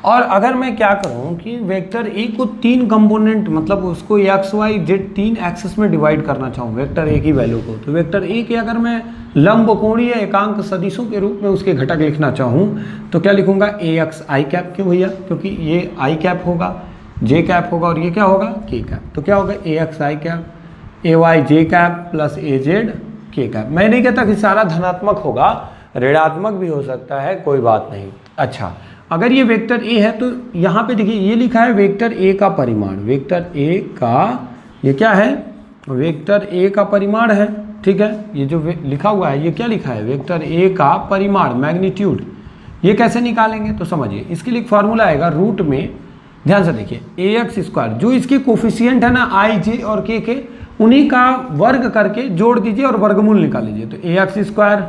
और अगर मैं क्या करूं कि वेक्टर ए को 3 कंपोनेंट, मतलब उसको एक्स वाई जेड 3 एक्सिस में डिवाइड करना चाहूँ वेक्टर ए की वैल्यू को, तो वेक्टर ए के अगर मैं लंबकोणीय एकांक सदिशों के रूप में उसके घटक लिखना चाहूँ तो क्या लिखूंगा, ए एक्स आई कैप। क्यों भैया, क्योंकि ये आई कैप होगा, जे कैप होगा और ये क्या होगा, के कैप। तो क्या होगा, ए x I cap, A Y J cap plus A Z K cap. मैं नहीं कहता कि सारा धनात्मक होगा, ऋणात्मक भी हो सकता है, कोई बात नहीं। अच्छा, अगर ये वेक्टर ए है तो यहाँ पे देखिए ये लिखा है वेक्टर ए का परिमाण, वेक्टर ए का, ये क्या है, वेक्टर ए का परिमाण है, ठीक है। ये जो लिखा हुआ है ये क्या लिखा है, वेक्टर ए का परिमाण, मैग्नीट्यूड। ये कैसे निकालेंगे तो समझिए, इसके लिए एक फार्मूला आएगा रूट में, ध्यान से देखिए, ए एक्स स्क्वायर, जो इसके कोफिशिएंट है ना आई जे और के, उन्हीं का वर्ग करके जोड़ दीजिए और वर्गमूल निकाल लीजिए। तो ए एक्स स्क्वायर,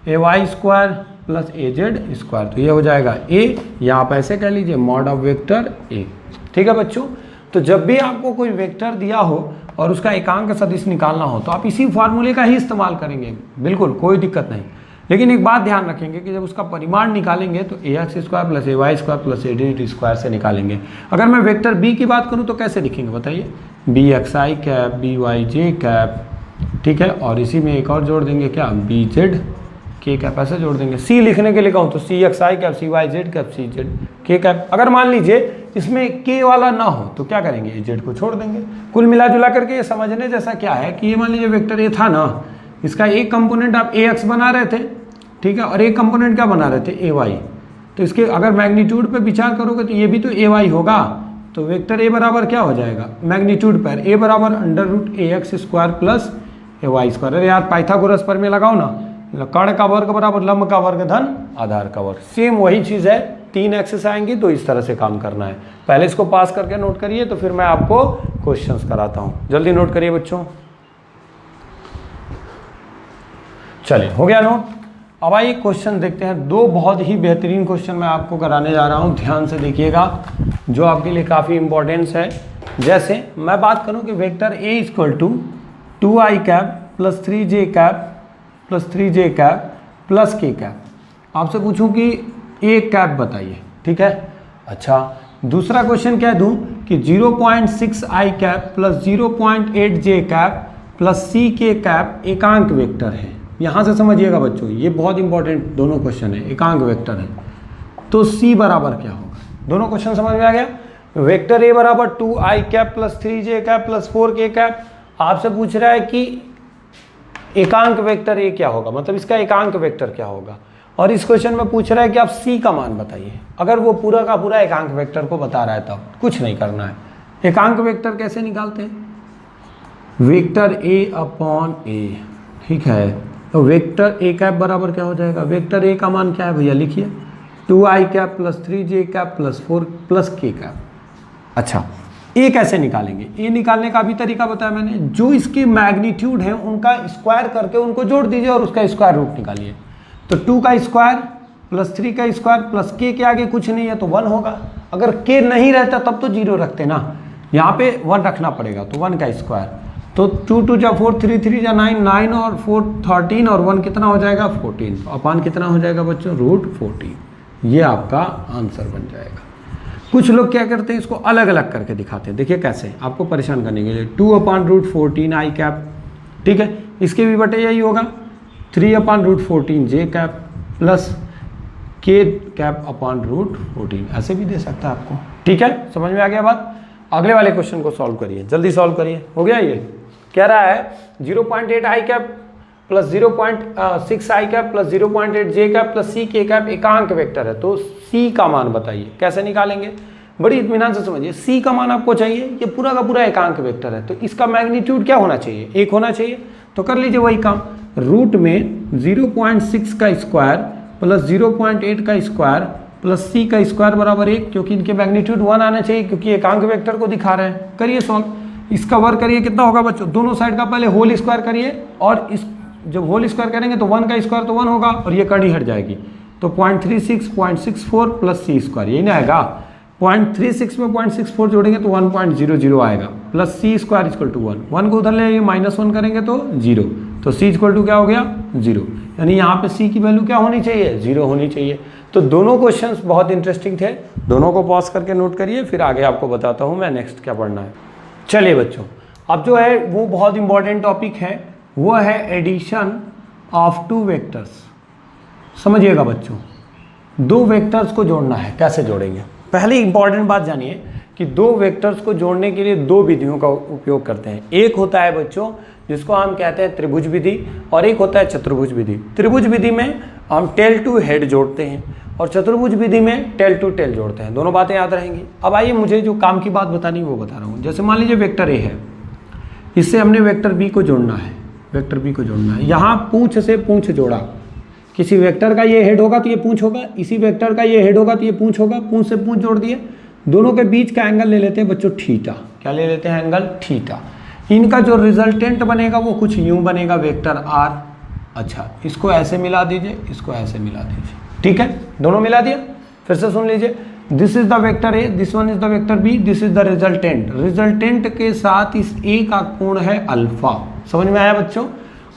ए वाई स्क्वायर प्लस ए जेड स्क्वायर, तो ये हो जाएगा ए, या आप ऐसे कह लीजिए मॉड ऑफ वेक्टर ए, ठीक है बच्चों। तो जब भी आपको कोई वेक्टर दिया हो और उसका एकांक सदिश निकालना हो तो आप इसी फार्मूले का ही इस्तेमाल करेंगे, बिल्कुल कोई दिक्कत नहीं। लेकिन एक बात ध्यान रखेंगे कि जब उसका परिमाण निकालेंगे तो ए एक्स स्क्वायर प्लस ए वाई स्क्वायर प्लस ए जेड स्क्वायर से निकालेंगे। अगर मैं वेक्टर बी की बात करूं तो कैसे लिखेंगे बताइए, B x I cap B Y J cap, ठीक है, और इसी में एक और जोड़ देंगे क्या, बी जेड के कैप, ऐसे जोड़ देंगे। सी लिखने के लिए कहूँ तो C X I cap C Y Z cap C Z K cap. अगर मान लीजिए इसमें के वाला ना हो तो क्या करेंगे, ए जेड को छोड़ देंगे। कुल मिला जुला करके ये समझने जैसा क्या है कि ये मान लीजिए वेक्टर ए था ना, इसका एक कंपोनेंट आप ए एक्स बना रहे थे, ठीक है, और एक कंपोनेंट क्या बना रहे थे, ए वाई। तो इसके अगर मैग्नीट्यूड पे विचार करोगे तो ये भी तो ए वाई होगा। तो वेक्टर ए बराबर क्या हो जाएगा, मैग्नीट्यूड पर ए बराबर अंडर रूट ए एक्स स्क्वायर प्लस ए वाई स्क्वायर। अरे यार पाइथागोरस पर में लगाओ ना, कर्ण का वर्ग बराबर लंब का वर्ग धन आधार का वर्ग, सेम वही चीज़ है। 3 एक्सेस आएंगी तो इस तरह से काम करना है। पहले इसको पास करके नोट करिए तो फिर मैं आपको क्वेश्चंस कराता हूँ। जल्दी नोट करिए बच्चों। चलिए हो गया नोट। अब आइए क्वेश्चन देखते हैं। 2 बहुत ही बेहतरीन क्वेश्चन मैं आपको कराने जा रहा हूँ, ध्यान से देखिएगा, जो आपके लिए काफ़ी इंपॉर्टेंस है। जैसे मैं बात करूँ कि vector A equal to 2i cap plus 3j cap plus 3j cap plus k cap, आपसे पूछूं कि a कैप बताइए, ठीक है। अच्छा, दूसरा क्वेश्चन कह दूं कि 0.6i cap plus 0.8j cap plus ck cap एकांक वेक्टर है। यहाँ से समझिएगा बच्चों, ये बहुत इंपॉर्टेंट दोनों क्वेश्चन है, एकांक वेक्टर है। तो c बराबर क्या होगा, दोनों क्वेश्चन समझ में आ गया। वेक्टर a बराबर 2i cap plus 3j cap plus 4k cap, आपसे पूछ रहा है कि एकांक वेक्टर ए क्या होगा, मतलब इसका एकांक वेक्टर क्या होगा। और इस क्वेश्चन में पूछ रहा है कि आप सी का मान बताइए। अगर वो पूरा का पूरा एकांक वेक्टर को बता रहा है तब कुछ नहीं करना है। एकांक वेक्टर कैसे निकालते हैं, वेक्टर ए अपॉन ए, ठीक है। तो वेक्टर ए कैप बराबर क्या हो जाएगा, वेक्टर ए का मान क्या है भैया, लिखिए 2i cap plus 3j cap plus 4 plus k cap. अच्छा, ए कैसे निकालेंगे, ए निकालने का भी तरीका बताया मैंने, जो इसके मैग्नीट्यूड है उनका स्क्वायर करके उनको जोड़ दीजिए और उसका स्क्वायर रूट निकालिए। तो 2 का स्क्वायर प्लस 3 का स्क्वायर प्लस k के आगे कुछ नहीं है तो 1 होगा। अगर k नहीं रहता तब तो 0 रखते ना, यहाँ पे 1 रखना पड़ेगा, तो 1 का स्क्वायर। तो 2 2 जा 4 3 3 जा 9 9 और 4 13 और 1 कितना हो जाएगा 14, अपान कितना हो जाएगा बच्चों, रूट 14। ये आपका आंसर बन जाएगा। कुछ लोग क्या करते हैं, इसको अलग अलग करके दिखाते हैं। देखिए कैसे, आपको परेशान करने के लिए 2 अपान रूट 14 आई कैप, ठीक है, इसके भी बटे यही होगा 3 अपान रूट 14 जे कैप प्लस के कैप अपान रूट 14, ऐसे भी दे सकता है आपको, ठीक है। समझ में आ गया बात। अगले वाले क्वेश्चन को सॉल्व करिए, जल्दी सॉल्व करिए। हो गया, ये कह रहा है 0.8 आई कैप प्लस 0.6 आई कैप प्लस 0.8 जे कैप प्लस सी के कैप एकांक वेक्टर है। तो सी का मान बताइए, कैसे निकालेंगे, बड़ी इत्मीनान से समझिए। सी का मान आपको चाहिए, ये पूरा का पूरा एकांक वेक्टर है, तो इसका मैग्नीट्यूड क्या होना चाहिए, 1 होना चाहिए। तो कर लीजिए वही काम, रूट में 0.6 का स्क्वायर प्लस 0.8 का स्क्वायर प्लस c का स्क्वायर बराबर 1, क्योंकि इनके मैग्नीट्यूड 1 आना चाहिए क्योंकि एकांक वेक्टर को दिखा रहे हैं। करिए सॉल्व, इसका वर्क करिए, कितना होगा बच्चों, दोनों साइड का पहले होल स्क्वायर करिए और इस जब होल स्क्वायर करेंगे तो 1 का स्क्वायर तो 1 होगा और ये कड़ी हट जाएगी, तो 0.36 0.64 प्लस c स्क्वायर, यही ना आएगा। 0.36 में 0.64 जोड़ेंगे तो 1.00 आएगा plus c square equal to 1, 1 को उधर ले आइए -1 करेंगे तो 0, तो c इक्वल टू क्या हो गया 0, यानी यहाँ पे c की वैल्यू क्या होनी चाहिए 0 होनी चाहिए। तो दोनों क्वेश्चंस बहुत इंटरेस्टिंग थे, दोनों को पॉज करके नोट करिए, फिर आगे आपको बताता हूँ मैं नेक्स्ट क्या पढ़ना है। चलिए बच्चों, अब जो है वो बहुत इंपॉर्टेंट टॉपिक है, वो है एडिशन ऑफ टू वेक्टर्स। समझिएगा बच्चों, दो वेक्टर्स को जोड़ना है, कैसे जोड़ेंगे। पहली इंपॉर्टेंट बात जानिए कि दो वेक्टर्स को जोड़ने के लिए दो विधियों का उपयोग करते हैं। एक होता है बच्चों जिसको हम कहते हैं त्रिभुज विधि और एक होता है चतुर्भुज विधि। त्रिभुज विधि में हम टेल टू हेड जोड़ते हैं और चतुर्भुज विधि में टेल टू टेल जोड़ते हैं। दोनों बातें याद रहेंगी। अब आइए मुझे जो काम की बात बतानी वो बता रहा हूँ। जैसे मान लीजिए वेक्टर ए है, इससे हमने वेक्टर बी को जोड़ना है, वेक्टर बी को जोड़ना है। यहाँ पूंछ से पूंछ जोड़ा, किसी वेक्टर का ये हेड होगा तो ये पूंछ होगा, इसी वेक्टर का ये हेड होगा तो ये पूंछ होगा, पूंछ से पूंछ जोड़ दिए। दोनों के बीच का एंगल ले लेते हैं बच्चों थीटा। क्या ले लेते हैं एंगल थीटा। इनका जो रिजल्टेंट बनेगा वो कुछ यूं बनेगा वेक्टर आर। अच्छा, इसको ऐसे मिला दीजिए, इसको ऐसे मिला दीजिए, ठीक है, दोनों मिला दिया। फिर से सुन लीजिए, this is the vector A, this one is the vector B, this is the resultant. Resultant के साथ इस ए का कोण है अल्फा। समझ में आया बच्चों।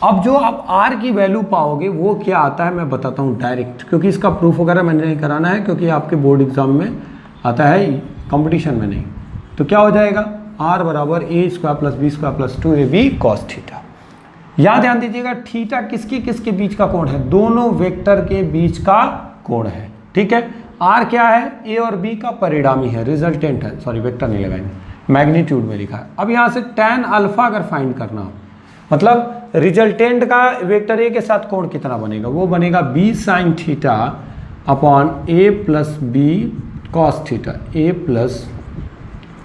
अब जो आप आर की वैल्यू पाओगे वो क्या आता है मैं बताता हूँ डायरेक्ट, क्योंकि इसका प्रूफ वगैरह मैंने नहीं कराना है, क्योंकि आपके बोर्ड एग्जाम में आता है, कंपटीशन में नहीं। तो क्या हो जाएगा, आर बराबर A square plus B square plus 2ab cos theta. याद ध्यान दीजिएगा, थीटा किसके किसके बीच का कोण है, दोनों वेक्टर के बीच का कोण है, ठीक है। आर क्या है, ए और बी का परिणामी है, रिजल्टेंट है, सॉरी वेक्टर नहीं लगाएंगे, मैग्नीट्यूड में लिखा है। अब यहाँ से tan अल्फा अगर फाइंड करना हो, मतलब रिजल्टेंट का वेक्टर ए के साथ कोण कितना बनेगा, वो बनेगा b sine theta upon a plus B cos theta, a plus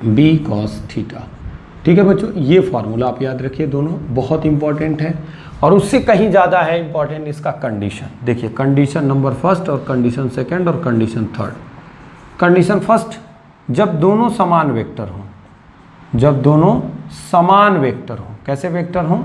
B cos theta, ठीक है बच्चों। ये फॉर्मूला आप याद रखिए, दोनों बहुत इंपॉर्टेंट है। और उससे कहीं ज़्यादा है इंपॉर्टेंट इसका कंडीशन। देखिए, कंडीशन नंबर फर्स्ट और कंडीशन सेकंड और कंडीशन थर्ड। कंडीशन फर्स्ट, जब दोनों समान वेक्टर हों, जब दोनों समान वेक्टर हों, कैसे वेक्टर हों,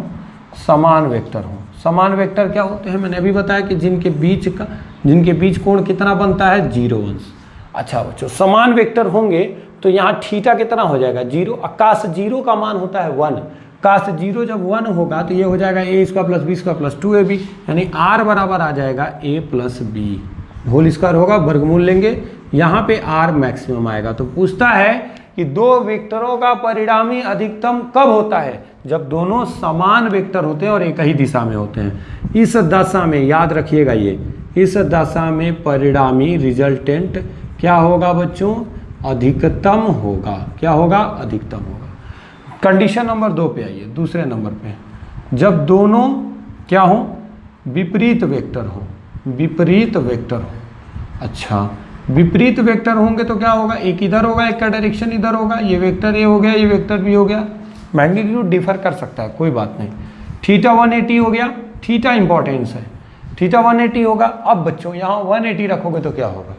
समान वेक्टर हों। समान वेक्टर क्या होते हैं, मैंने अभी बताया कि जिनके बीच कोण कितना बनता है 0 अंश। अच्छा बच्चों, समान वेक्टर होंगे तो यहाँ थीटा कितना हो जाएगा 0, काश 0 का मान होता है 1, काश 0 जब 1 होगा तो ये हो जाएगा a square plus B square plus 2ab, यानी r बराबर आ जाएगा a प्लस बी, होल स्क्वायर होगा, वर्गमूल लेंगे, यहाँ पे r मैक्सिमम आएगा। तो पूछता है कि दो वेक्टरों का परिणामी अधिकतम कब होता है, जब दोनों समान वेक्टर होते हैं और एक ही दिशा में होते हैं। इस दशा में याद रखिएगा, ये इस दशा में परिणामी रिजल्टेंट क्या होगा बच्चों, अधिकतम होगा। क्या होगा, अधिकतम होगा। कंडीशन नंबर 2 पे आइए, दूसरे नंबर पे, जब दोनों क्या हो, विपरीत वेक्टर हो, विपरीत वेक्टर हो। अच्छा, विपरीत वेक्टर होंगे तो क्या होगा, एक इधर होगा, एक का डायरेक्शन इधर होगा, ये वेक्टर ए हो गया, ये वेक्टर बी हो गया, मैग्नीट्यूड डिफर कर सकता है, कोई बात नहीं। थीटा 180 हो गया, थीटा इंपॉर्टेंस है, थीटा 180 होगा। अब बच्चों यहाँ 180 रखोगे तो क्या होगा,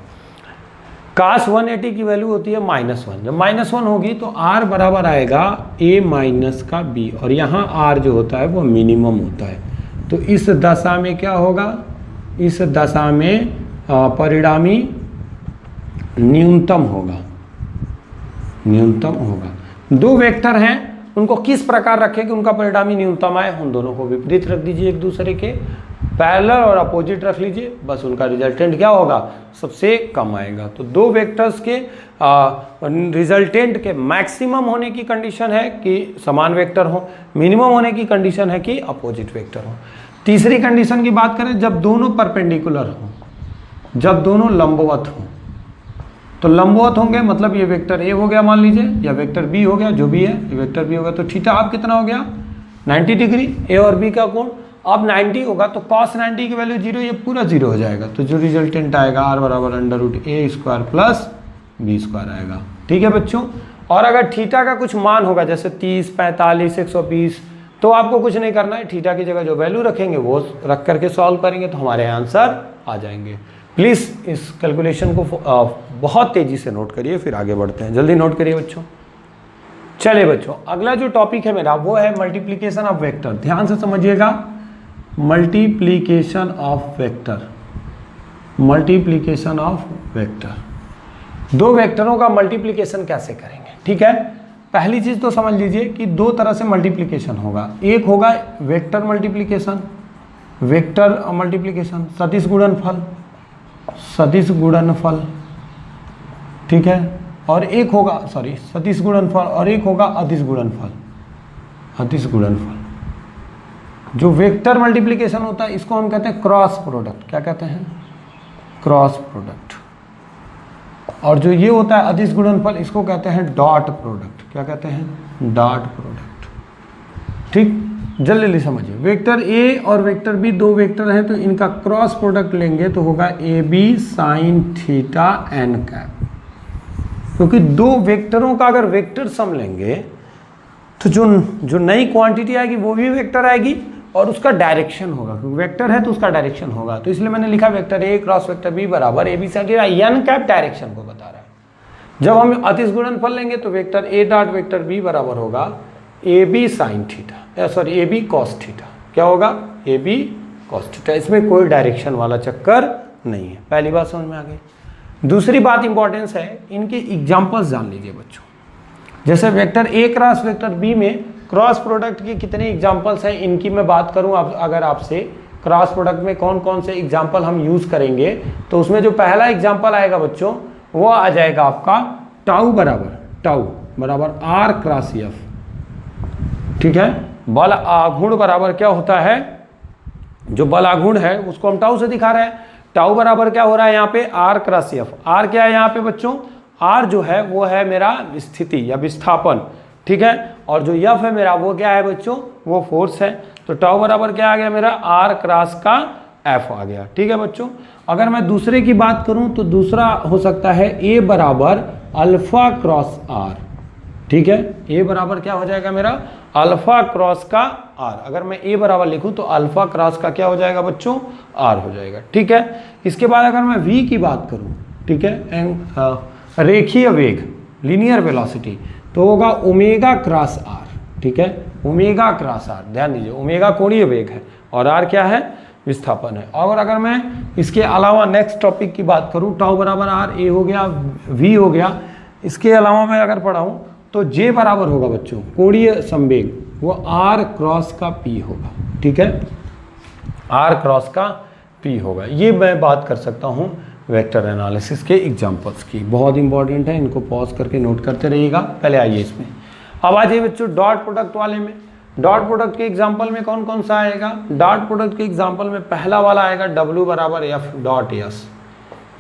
काश 180 की वैल्यू होती है -1, जब -1 होगी तो r बराबर आएगा a माइनस का b, और यहाँ r जो होता है वो मिनिमम होता है। तो इस दशा में क्या होगा, इस दशा में परिणामी न्यूनतम होगा, न्यूनतम होगा। दो वेक्टर हैं, उनको किस प्रकार रखें कि उनका परिणामी न्यूनतम आए, उन दोनों को विपरीत रख दीजिए, एक दूसरे के पैरेलल और अपोजिट रख लीजिए, बस उनका रिजल्टेंट क्या होगा, सबसे कम आएगा। तो दो वेक्टर्स के रिजल्टेंट के मैक्सिमम होने की कंडीशन है कि समान वेक्टर हो, मिनिमम होने की कंडीशन है कि अपोजिट वेक्टर हो। तीसरी कंडीशन की बात करें, जब दोनों परपेंडिकुलर हो, जब दोनों लंबवत हो। तो लंबवत होंगे मतलब ये वेक्टर ए हो गया मान लीजिए, या वेक्टर बी हो गया, जो भी है ये वेक्टर बी होगा, तो थीटा आप कितना हो गया 90 डिग्री, ए और बी का कोण। अब 90 होगा तो cos 90 की वैल्यू 0, ये पूरा 0 हो जाएगा। तो जो रिजल्टेंट आएगा r बराबर √a square plus B square आएगा, ठीक है बच्चों। और अगर थीटा का कुछ मान होगा, जैसे 30, 45, 120, तो आपको कुछ नहीं करना है, थीटा की जगह जो वैल्यू रखेंगे वो रख करके सॉल्व करेंगे तो हमारे आंसर आ जाएंगे। प्लीज़ इस कैलकुलेशन को बहुत तेज़ी से नोट करिए, फिर आगे बढ़ते हैं। जल्दी नोट करिए बच्चों। चलिए बच्चों, अगला जो टॉपिक है मेरा वो है मल्टीप्लिकेशन ऑफ वेक्टर। ध्यान से समझिएगा, multiplication of vector. Multiplication of vector, दो वेक्टरों का मल्टीप्लिकेशन कैसे करेंगे, ठीक है। पहली चीज़ तो समझ लीजिए कि दो तरह से मल्टीप्लिकेशन होगा। एक होगा वेक्टर मल्टीप्लिकेशन, वेक्टर मल्टीप्लिकेशन, सदिश गुणनफल, सदिश गुणनफल, ठीक है। और एक होगा सदिश गुणनफल, और एक होगा अदिश गुणनफल, अदिश गुणनफल। जो वेक्टर मल्टीप्लिकेशन होता है इसको हम कहते हैं क्रॉस प्रोडक्ट। क्या कहते हैं? Cross product. और जो ये होता है अदिश गुणनफल, इसको कहते हैं डॉट प्रोडक्ट। क्या कहते हैं? Dot product. ठीक, जल्दी जल्दी समझिए। वेक्टर ए और वेक्टर बी दो वेक्टर हैं, तो इनका क्रॉस प्रोडक्ट लेंगे तो होगा A B sine theta N cap. क्योंकि दो वेक्टरों का अगर वेक्टर सम लेंगे तो जो नई क्वांटिटी आएगी वो भी वेक्टर आएगी और उसका डायरेक्शन होगा, क्योंकि वेक्टर है तो उसका डायरेक्शन होगा। तो इसलिए मैंने लिखा vector A cross vector B बराबर A B sine theta N cap, direction को बता रहा है। जब हम अदिश गुणनफल लेंगे तो vector A dot vector B बराबर होगा A B sine theta, A B cos theta. क्या होगा? A B cos theta. इसमें कोई डायरेक्शन वाला चक्कर नहीं है। पहली बात समझ में आ गई। दूसरी बात इंपॉर्टेंस है, इनके एग्जाम्पल्स जान लीजिए बच्चों। जैसे vector A cross vector B में क्रॉस प्रोडक्ट की कितने एग्जाम्पल्स हैं, इनकी मैं बात करूं अगर आपसे क्रॉस प्रोडक्ट में कौन कौन से एग्जाम्पल हम यूज़ करेंगे, तो उसमें जो पहला एग्जाम्पल आएगा बच्चों वो आ जाएगा आपका टाउ बराबर आर क्रॉस एफ, ठीक है। बल आघूर्ण बराबर क्या होता है? जो बल आघूर्ण है उसको हम टाउ से दिखा रहे हैं। टाउ बराबर क्या हो रहा है यहाँ पे? Are cross F. आर क्या है यहाँ पे बच्चों? आर जो है वो है मेरा स्थिति या विस्थापन, ठीक है। और जो एफ है मेरा वो क्या है बच्चों? वो फोर्स है। तो टाउ बराबर क्या आ गया मेरा? आर क्रॉस का एफ आ गया, ठीक है बच्चों। अगर मैं दूसरे की बात करूं तो दूसरा हो सकता है ए बराबर अल्फा क्रॉस आर, ठीक है। ए बराबर क्या हो जाएगा मेरा? अल्फा क्रॉस का आर। अगर मैं ए बराबर लिखूं तो अल्फा क्रॉस का क्या हो जाएगा बच्चों? आर हो जाएगा, ठीक है। इसके बाद अगर मैं वी की बात करूं, ठीक है, रेखीय वेग लीनियर वेलोसिटी, तो होगा ओमेगा क्रॉस आर, ठीक है। ओमेगा क्रॉस आर, ध्यान दीजिए, ओमेगा कोणीय वेग है और आर क्या है? विस्थापन है। और अगर मैं इसके अलावा नेक्स्ट टॉपिक की बात करूं, टाउ बराबर आर, ए हो गया, वी हो गया। इसके अलावा मैं अगर पढ़ाऊं तो जे बराबर होगा बच्चों कोणीय संवेग, वो आर क्रॉस का पी होगा, ठीक है। आर क्रॉस का पी होगा। ये मैं बात कर सकता हूँ वेक्टर एनालिसिस के एग्जांपल्स की, बहुत इंपॉर्टेंट है, इनको पॉज करके नोट करते रहिएगा। पहले आइए इसमें, अब आ जाइए बच्चों डॉट प्रोडक्ट वाले में। डॉट प्रोडक्ट के एग्जांपल में कौन कौन सा आएगा? डॉट प्रोडक्ट के एग्जांपल में पहला वाला आएगा W बराबर F dot S,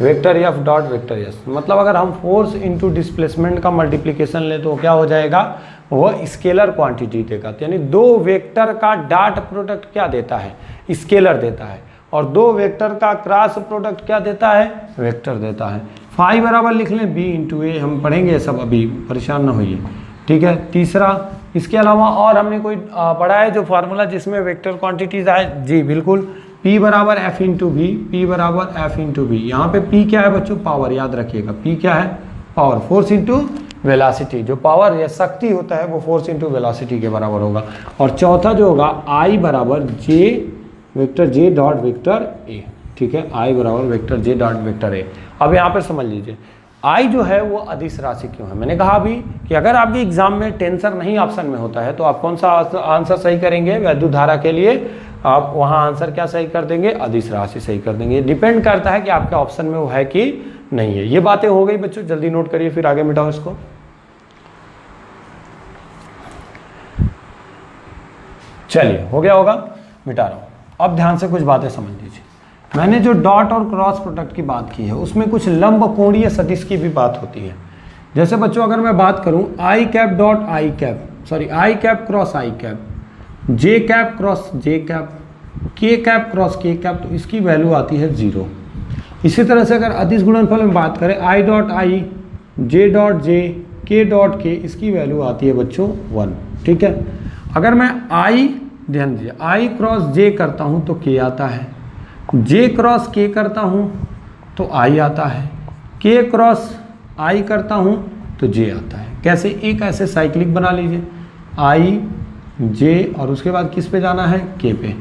vector F dot vector S. मतलब अगर हम फोर्स इनटू डिस्प्लेसमेंट का मल्टीप्लिकेशन ले तो क्या हो जाएगा? वो स्केलर क्वांटिटी देगा, यानी दो वेक्टर का डॉट प्रोडक्ट क्या देता है? स्केलर देता है। और दो वेक्टर का क्रॉस प्रोडक्ट क्या देता है? वेक्टर देता है। फाई बराबर लिख लें बी इंटू ए, हम पढ़ेंगे सब, अभी परेशान ना होइए, ठीक है। तीसरा, इसके अलावा और हमने कोई पढ़ा है जो फार्मूला जिसमें वेक्टर क्वांटिटीज आए? जी बिल्कुल, P बराबर एफ इंटू वी, पी बराबर एफ इंटू वी। यहाँ पे P क्या है बच्चों? पावर, याद रखिएगा। P क्या है? Power, force into velocity. जो पावर या शक्ति होता है वो फोर्स इंटू वेलोसिटी के बराबर होगा। और चौथा जो होगा I बराबर J vector J dot vector A, ठीक है। I बराबर vector J dot vector A. अब यहाँ पे समझ लीजिए I जो है वो अदिश राशि क्यों है? मैंने कहा अभी कि अगर आपके एग्जाम में टेंसर नहीं ऑप्शन में होता है तो आप कौन सा आंसर सही करेंगे? वैद्युत धारा के लिए आप वहाँ आंसर क्या सही कर देंगे? अदिश राशि सही कर देंगे। डिपेंड करता है कि आपके ऑप्शन में वो है कि नहीं है। ये बातें हो गई बच्चों, जल्दी नोट करिए फिर आगे मिटाओ इसको। चलिए, हो गया होगा, मिटा रहा हूँ। अब ध्यान से कुछ बातें समझ लीजिए। मैंने जो डॉट और क्रॉस प्रोडक्ट की बात की है उसमें कुछ लंब कोणीय सदिश की भी बात होती है। जैसे बच्चों अगर मैं बात करूं I cap dot I cap, sorry I cap cross I cap, J cap cross J cap, K cap cross K cap, तो इसकी वैल्यू आती है 0। इसी तरह से अगर अदिश गुणनफल में बात करें I dot I, J dot J, के डॉट के, इसकी वैल्यू आती है बच्चों 1, ठीक है। अगर मैं आई, ध्यान दीजिए, आई क्रॉस जे करता हूँ तो के आता है, जे क्रॉस के करता हूँ तो आई आता है, के क्रॉस आई करता हूँ तो जे आता है। कैसे? एक ऐसे साइक्लिक बना लीजिए, आई जे और उसके बाद किस पे जाना है? के पे।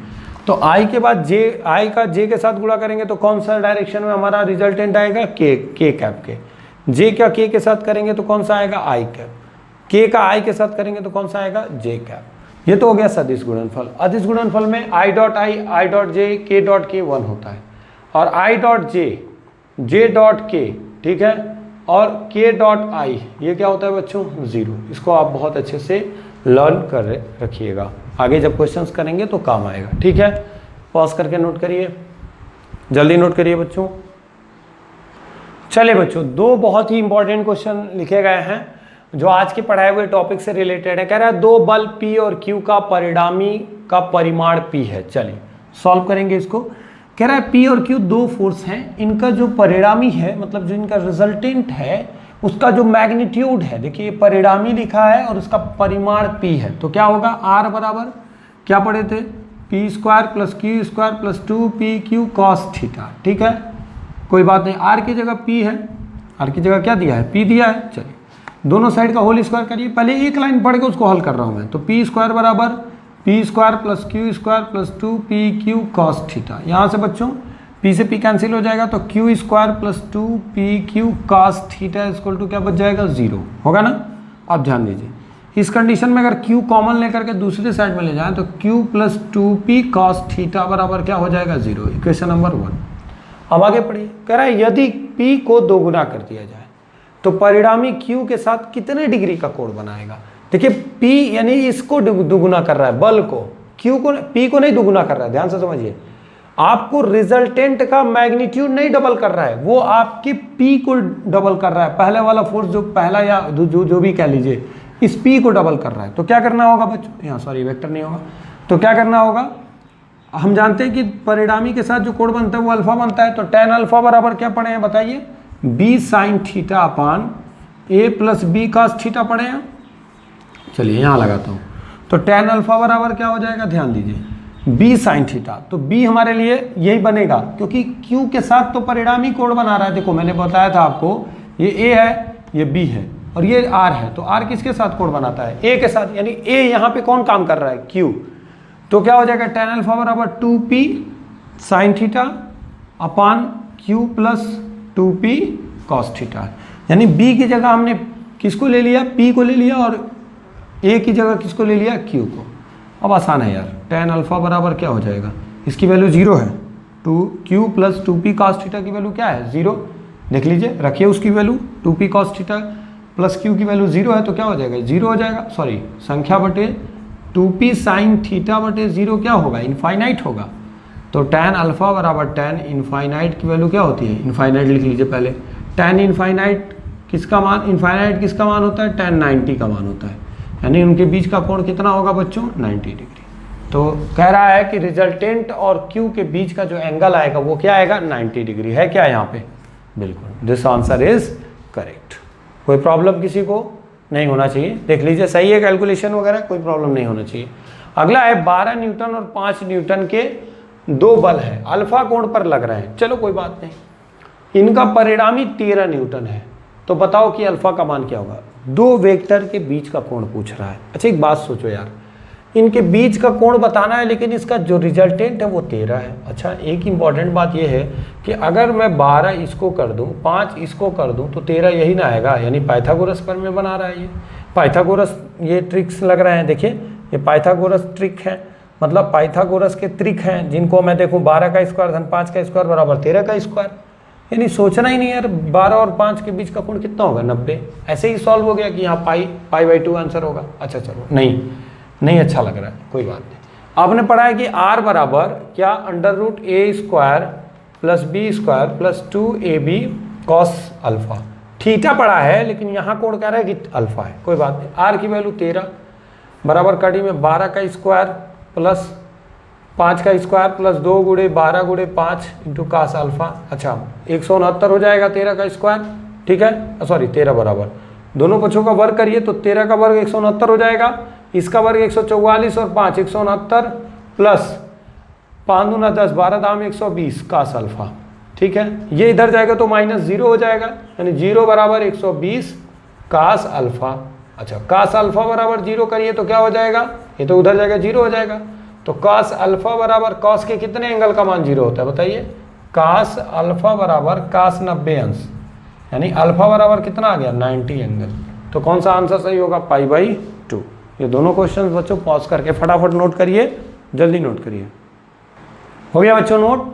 तो आई के बाद जे, आई का जे के साथ गुणा करेंगे तो कौन सा डायरेक्शन में हमारा रिजल्टेंट आएगा? के कैप के। जे का के के साथ करेंगे तो कौन सा आएगा? आई कैप। के का आई के साथ करेंगे तो कौन सा आएगा? जे कैप। ये तो हो गया सदिश गुणनफल। अदिश गुणनफल में आई डॉट जे, के डॉट के 1 होता है, और आई डॉट जे डॉट के, ठीक है, और के डॉट आई ये क्या होता है बच्चों? 0। इसको आप बहुत अच्छे से लर्न कर रखिएगा, आगे जब क्वेश्चंस करेंगे तो काम आएगा, ठीक है। पॉज करके नोट करिए, जल्दी नोट करिए बच्चों। चलिए बच्चों, 2 बहुत ही इंपॉर्टेंट क्वेश्चन लिखे गए हैं जो आज के पढ़ाए हुए टॉपिक से रिलेटेड है। कह रहा है 2 बल P और Q का परिणामी का परिमाण P है। चलिए सॉल्व करेंगे इसको। कह रहा है P और Q 2 फोर्स हैं, इनका जो परिणामी है, मतलब जो इनका रिजल्टेंट है, उसका जो मैग्नीट्यूड है, देखिए परिणामी लिखा है और उसका परिमाण P है, तो क्या होगा? R बराबर क्या पढ़े थे? P square plus Q square plus 2PQ cos theta, ठीक है, कोई बात नहीं। R की जगह P है, R की जगह क्या दिया है? P दिया है। चलिए दोनों साइड का होल स्क्वायर करिए, पहले एक लाइन पढ़ के उसको हल कर रहा हूँ मैं। तो P स्क्वायर बराबर P square plus Q square plus 2PQ cos theta. यहाँ से बच्चों P से P कैंसिल हो जाएगा, तो Q square plus 2PQ cos theta equal to क्या बच जाएगा? 0 होगा ना। अब ध्यान दीजिए, इस कंडीशन में अगर Q कॉमन लेकर के दूसरे साइड में ले जाएं तो Q plus 2P cos theta बराबर क्या हो जाएगा? 0। Equation number 1। अब आगे पढ़िए। कह रहा है यदि P को दोगुना कर दिया जाए तो परिणामी Q के साथ कितने डिग्री का कोण बनाएगा? देखिए P यानी इसको दुगुना कर रहा है, बल को, Q को, P को नहीं दुगुना कर रहा है, ध्यान से समझिए। आपको रिजल्टेंट का मैग्नीट्यूड नहीं डबल कर रहा है, वो आपके P को डबल कर रहा है। पहले वाला फोर्स जो पहला या जो भी कह लीजिए, इस P को डबल कर रहा है। तो क्या करना होगा बच्चों? यहाँ सॉरी वेक्टर नहीं होगा, तो क्या करना होगा? हम जानते हैं कि परिणामी के साथ जो कोण बनता है वो अल्फा बनता है, तो tan अल्फा बराबर क्या पढ़े हैं बताइए? B sin theta upon A plus B cos theta पढ़े हैं। चलिए यहाँ लगाता हूँ, तो tan अल्फा बराबर क्या हो जाएगा? ध्यान दीजिए, B sin थीटा। तो B हमारे लिए यही बनेगा, क्योंकि Q के साथ तो परिणामी कोण बना रहा है। देखो मैंने बताया था आपको, ये A है, ये B है और ये R है, तो R किसके साथ कोण बनाता है? A के साथ, यानी A यहाँ पे कौन काम कर रहा है? Q। तो क्या हो जाएगा? tan अल्फा बराबर 2P sin theta upon Q plus 2P cos theta. यानी B की जगह हमने किसको ले लिया? P को ले लिया, और A की जगह किसको ले लिया? Q को। अब आसान है यार, tan अल्फा बराबर क्या हो जाएगा? इसकी वैल्यू 0 है, 2Q plus 2P cos theta की वैल्यू क्या है? 0। देख लीजिए, रखिए उसकी value, 2P cos theta plus Q की वैल्यू 0 है, तो क्या हो जाएगा? 0 हो जाएगा, सॉरी संख्या बटे 2P sin थीटा बटे 0 क्या होगा? इनफाइनाइट होगा। तो tan अल्फा बराबर tan इनफाइनाइट की वैल्यू क्या होती है? इनफाइनाइट लिख लीजिए पहले। tan इनफाइनाइट किसका मान? इनफाइनाइट किसका मान होता है? tan 90 का मान होता है, यानी उनके बीच का कोण कितना होगा बच्चों? 90 डिग्री। तो कह रहा है कि रिजल्टेंट और Q के बीच का जो एंगल आएगा वो क्या आएगा? 90 डिग्री है क्या यहाँ पे? बिल्कुल, दिस आंसर इज करेक्ट। कोई प्रॉब्लम किसी को नहीं होना चाहिए, देख लीजिए सही है कैलकुलेशन वगैरह, कोई प्रॉब्लम नहीं होना चाहिए। अगला है 12 न्यूटन और 5 न्यूटन के 2 बल है, अल्फा कोण पर लग रहे हैं। चलो कोई बात नहीं, इनका परिणामी 13 न्यूटन है, तो बताओ कि अल्फा का मान क्या होगा? 2 वेक्टर के बीच का कोण पूछ रहा है। अच्छा एक बात सोचो यार, इनके बीच का कोण बताना है, लेकिन इसका जो रिजल्टेंट है वो 13 है। अच्छा एक इंपॉर्टेंट बात ये है कि अगर मैं 12 इसको कर दूं, 5 इसको कर दूं, तो 13 यही ना आएगा, यानी पाइथागोरस पर में बना रहा है ये। पाइथागोरस ये ट्रिक्स लग रहे हैं, देखिए ये पाइथागोरस ट्रिक है, मतलब पाइथागोरस के ट्रिक हैं, जिनको मैं देखूँ 12 का स्क्वायर धन 5 का स्क्वायर बराबर 13 का स्क्वायर, यानी सोचना ही नहीं यार 12 और 5 के बीच का कोण कितना होगा? 90। ऐसे ही सॉल्व हो गया कि यहाँ पाई/2 आंसर होगा। अच्छा चलो नहीं अच्छा लग रहा है, कोई बात नहीं। आपने पढ़ा है कि r बराबर क्या? √a square plus b square plus 2ab cos alpha. Theta पढ़ा है, लेकिन यहाँ कोण कह रहा है कि अल्फा है, कोई बात नहीं। r की वैल्यू 13 बराबर कड़ी में 12 का स्क्वायर प्लस 5 का स्क्वायर प्लस 2 गुणे 12 गुणे 5 इंटू cos अल्फा। अच्छा 169 हो जाएगा 13 का स्क्वायर, ठीक है, सॉरी 13 बराबर दोनों पक्षों का वर्ग करिए तो 13 का वर्ग 169 हो जाएगा। इसका वर्ग 144 और 5 169 प्लस 5 दूना 10 12 दाम 120 कास अल्फा। ठीक है, ये इधर जाएगा तो -0 हो जाएगा, यानी 0 बराबर 120 कास अल्फा। अच्छा, कास अल्फा बराबर 0 करिए तो क्या हो जाएगा, ये तो उधर जाएगा 0 हो जाएगा। तो कास अल्फा बराबर कॉस के कितने एंगल का मान 0 होता है बताइए। कास अल्फा बराबर कास 90 अंश, यानी अल्फा बराबर कितना आ गया 90 एंगल। तो कौन सा आंसर सही होगा, π/2। ये दोनों क्वेश्चन बच्चों पॉज करके फटाफट नोट करिए, जल्दी नोट करिए। हो गया बच्चों नोट।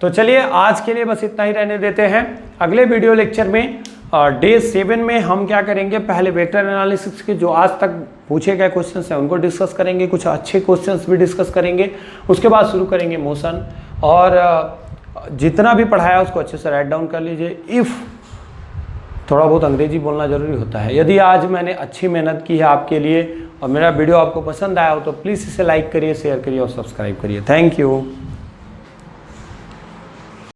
तो चलिए आज के लिए बस इतना ही रहने देते हैं। अगले वीडियो लेक्चर में डे 7 में हम क्या करेंगे, पहले वेक्टर एनालिसिस के जो आज तक पूछे गए क्वेश्चंस हैं उनको डिस्कस करेंगे, कुछ अच्छे क्वेश्चंस भी डिस्कस करेंगे। उसके बाद शुरू करेंगे मोशन, और जितना भी पढ़ाया उसको अच्छे से राइट डाउन कर लीजिए। इफ़ थोड़ा बहुत अंग्रेजी बोलना ज़रूरी होता है। यदि आज मैंने अच्छी मेहनत की है आपके लिए और मेरा वीडियो आपको पसंद आया हो तो प्लीज़ इसे लाइक करिए, शेयर करिए और सब्सक्राइब करिए। Thank you.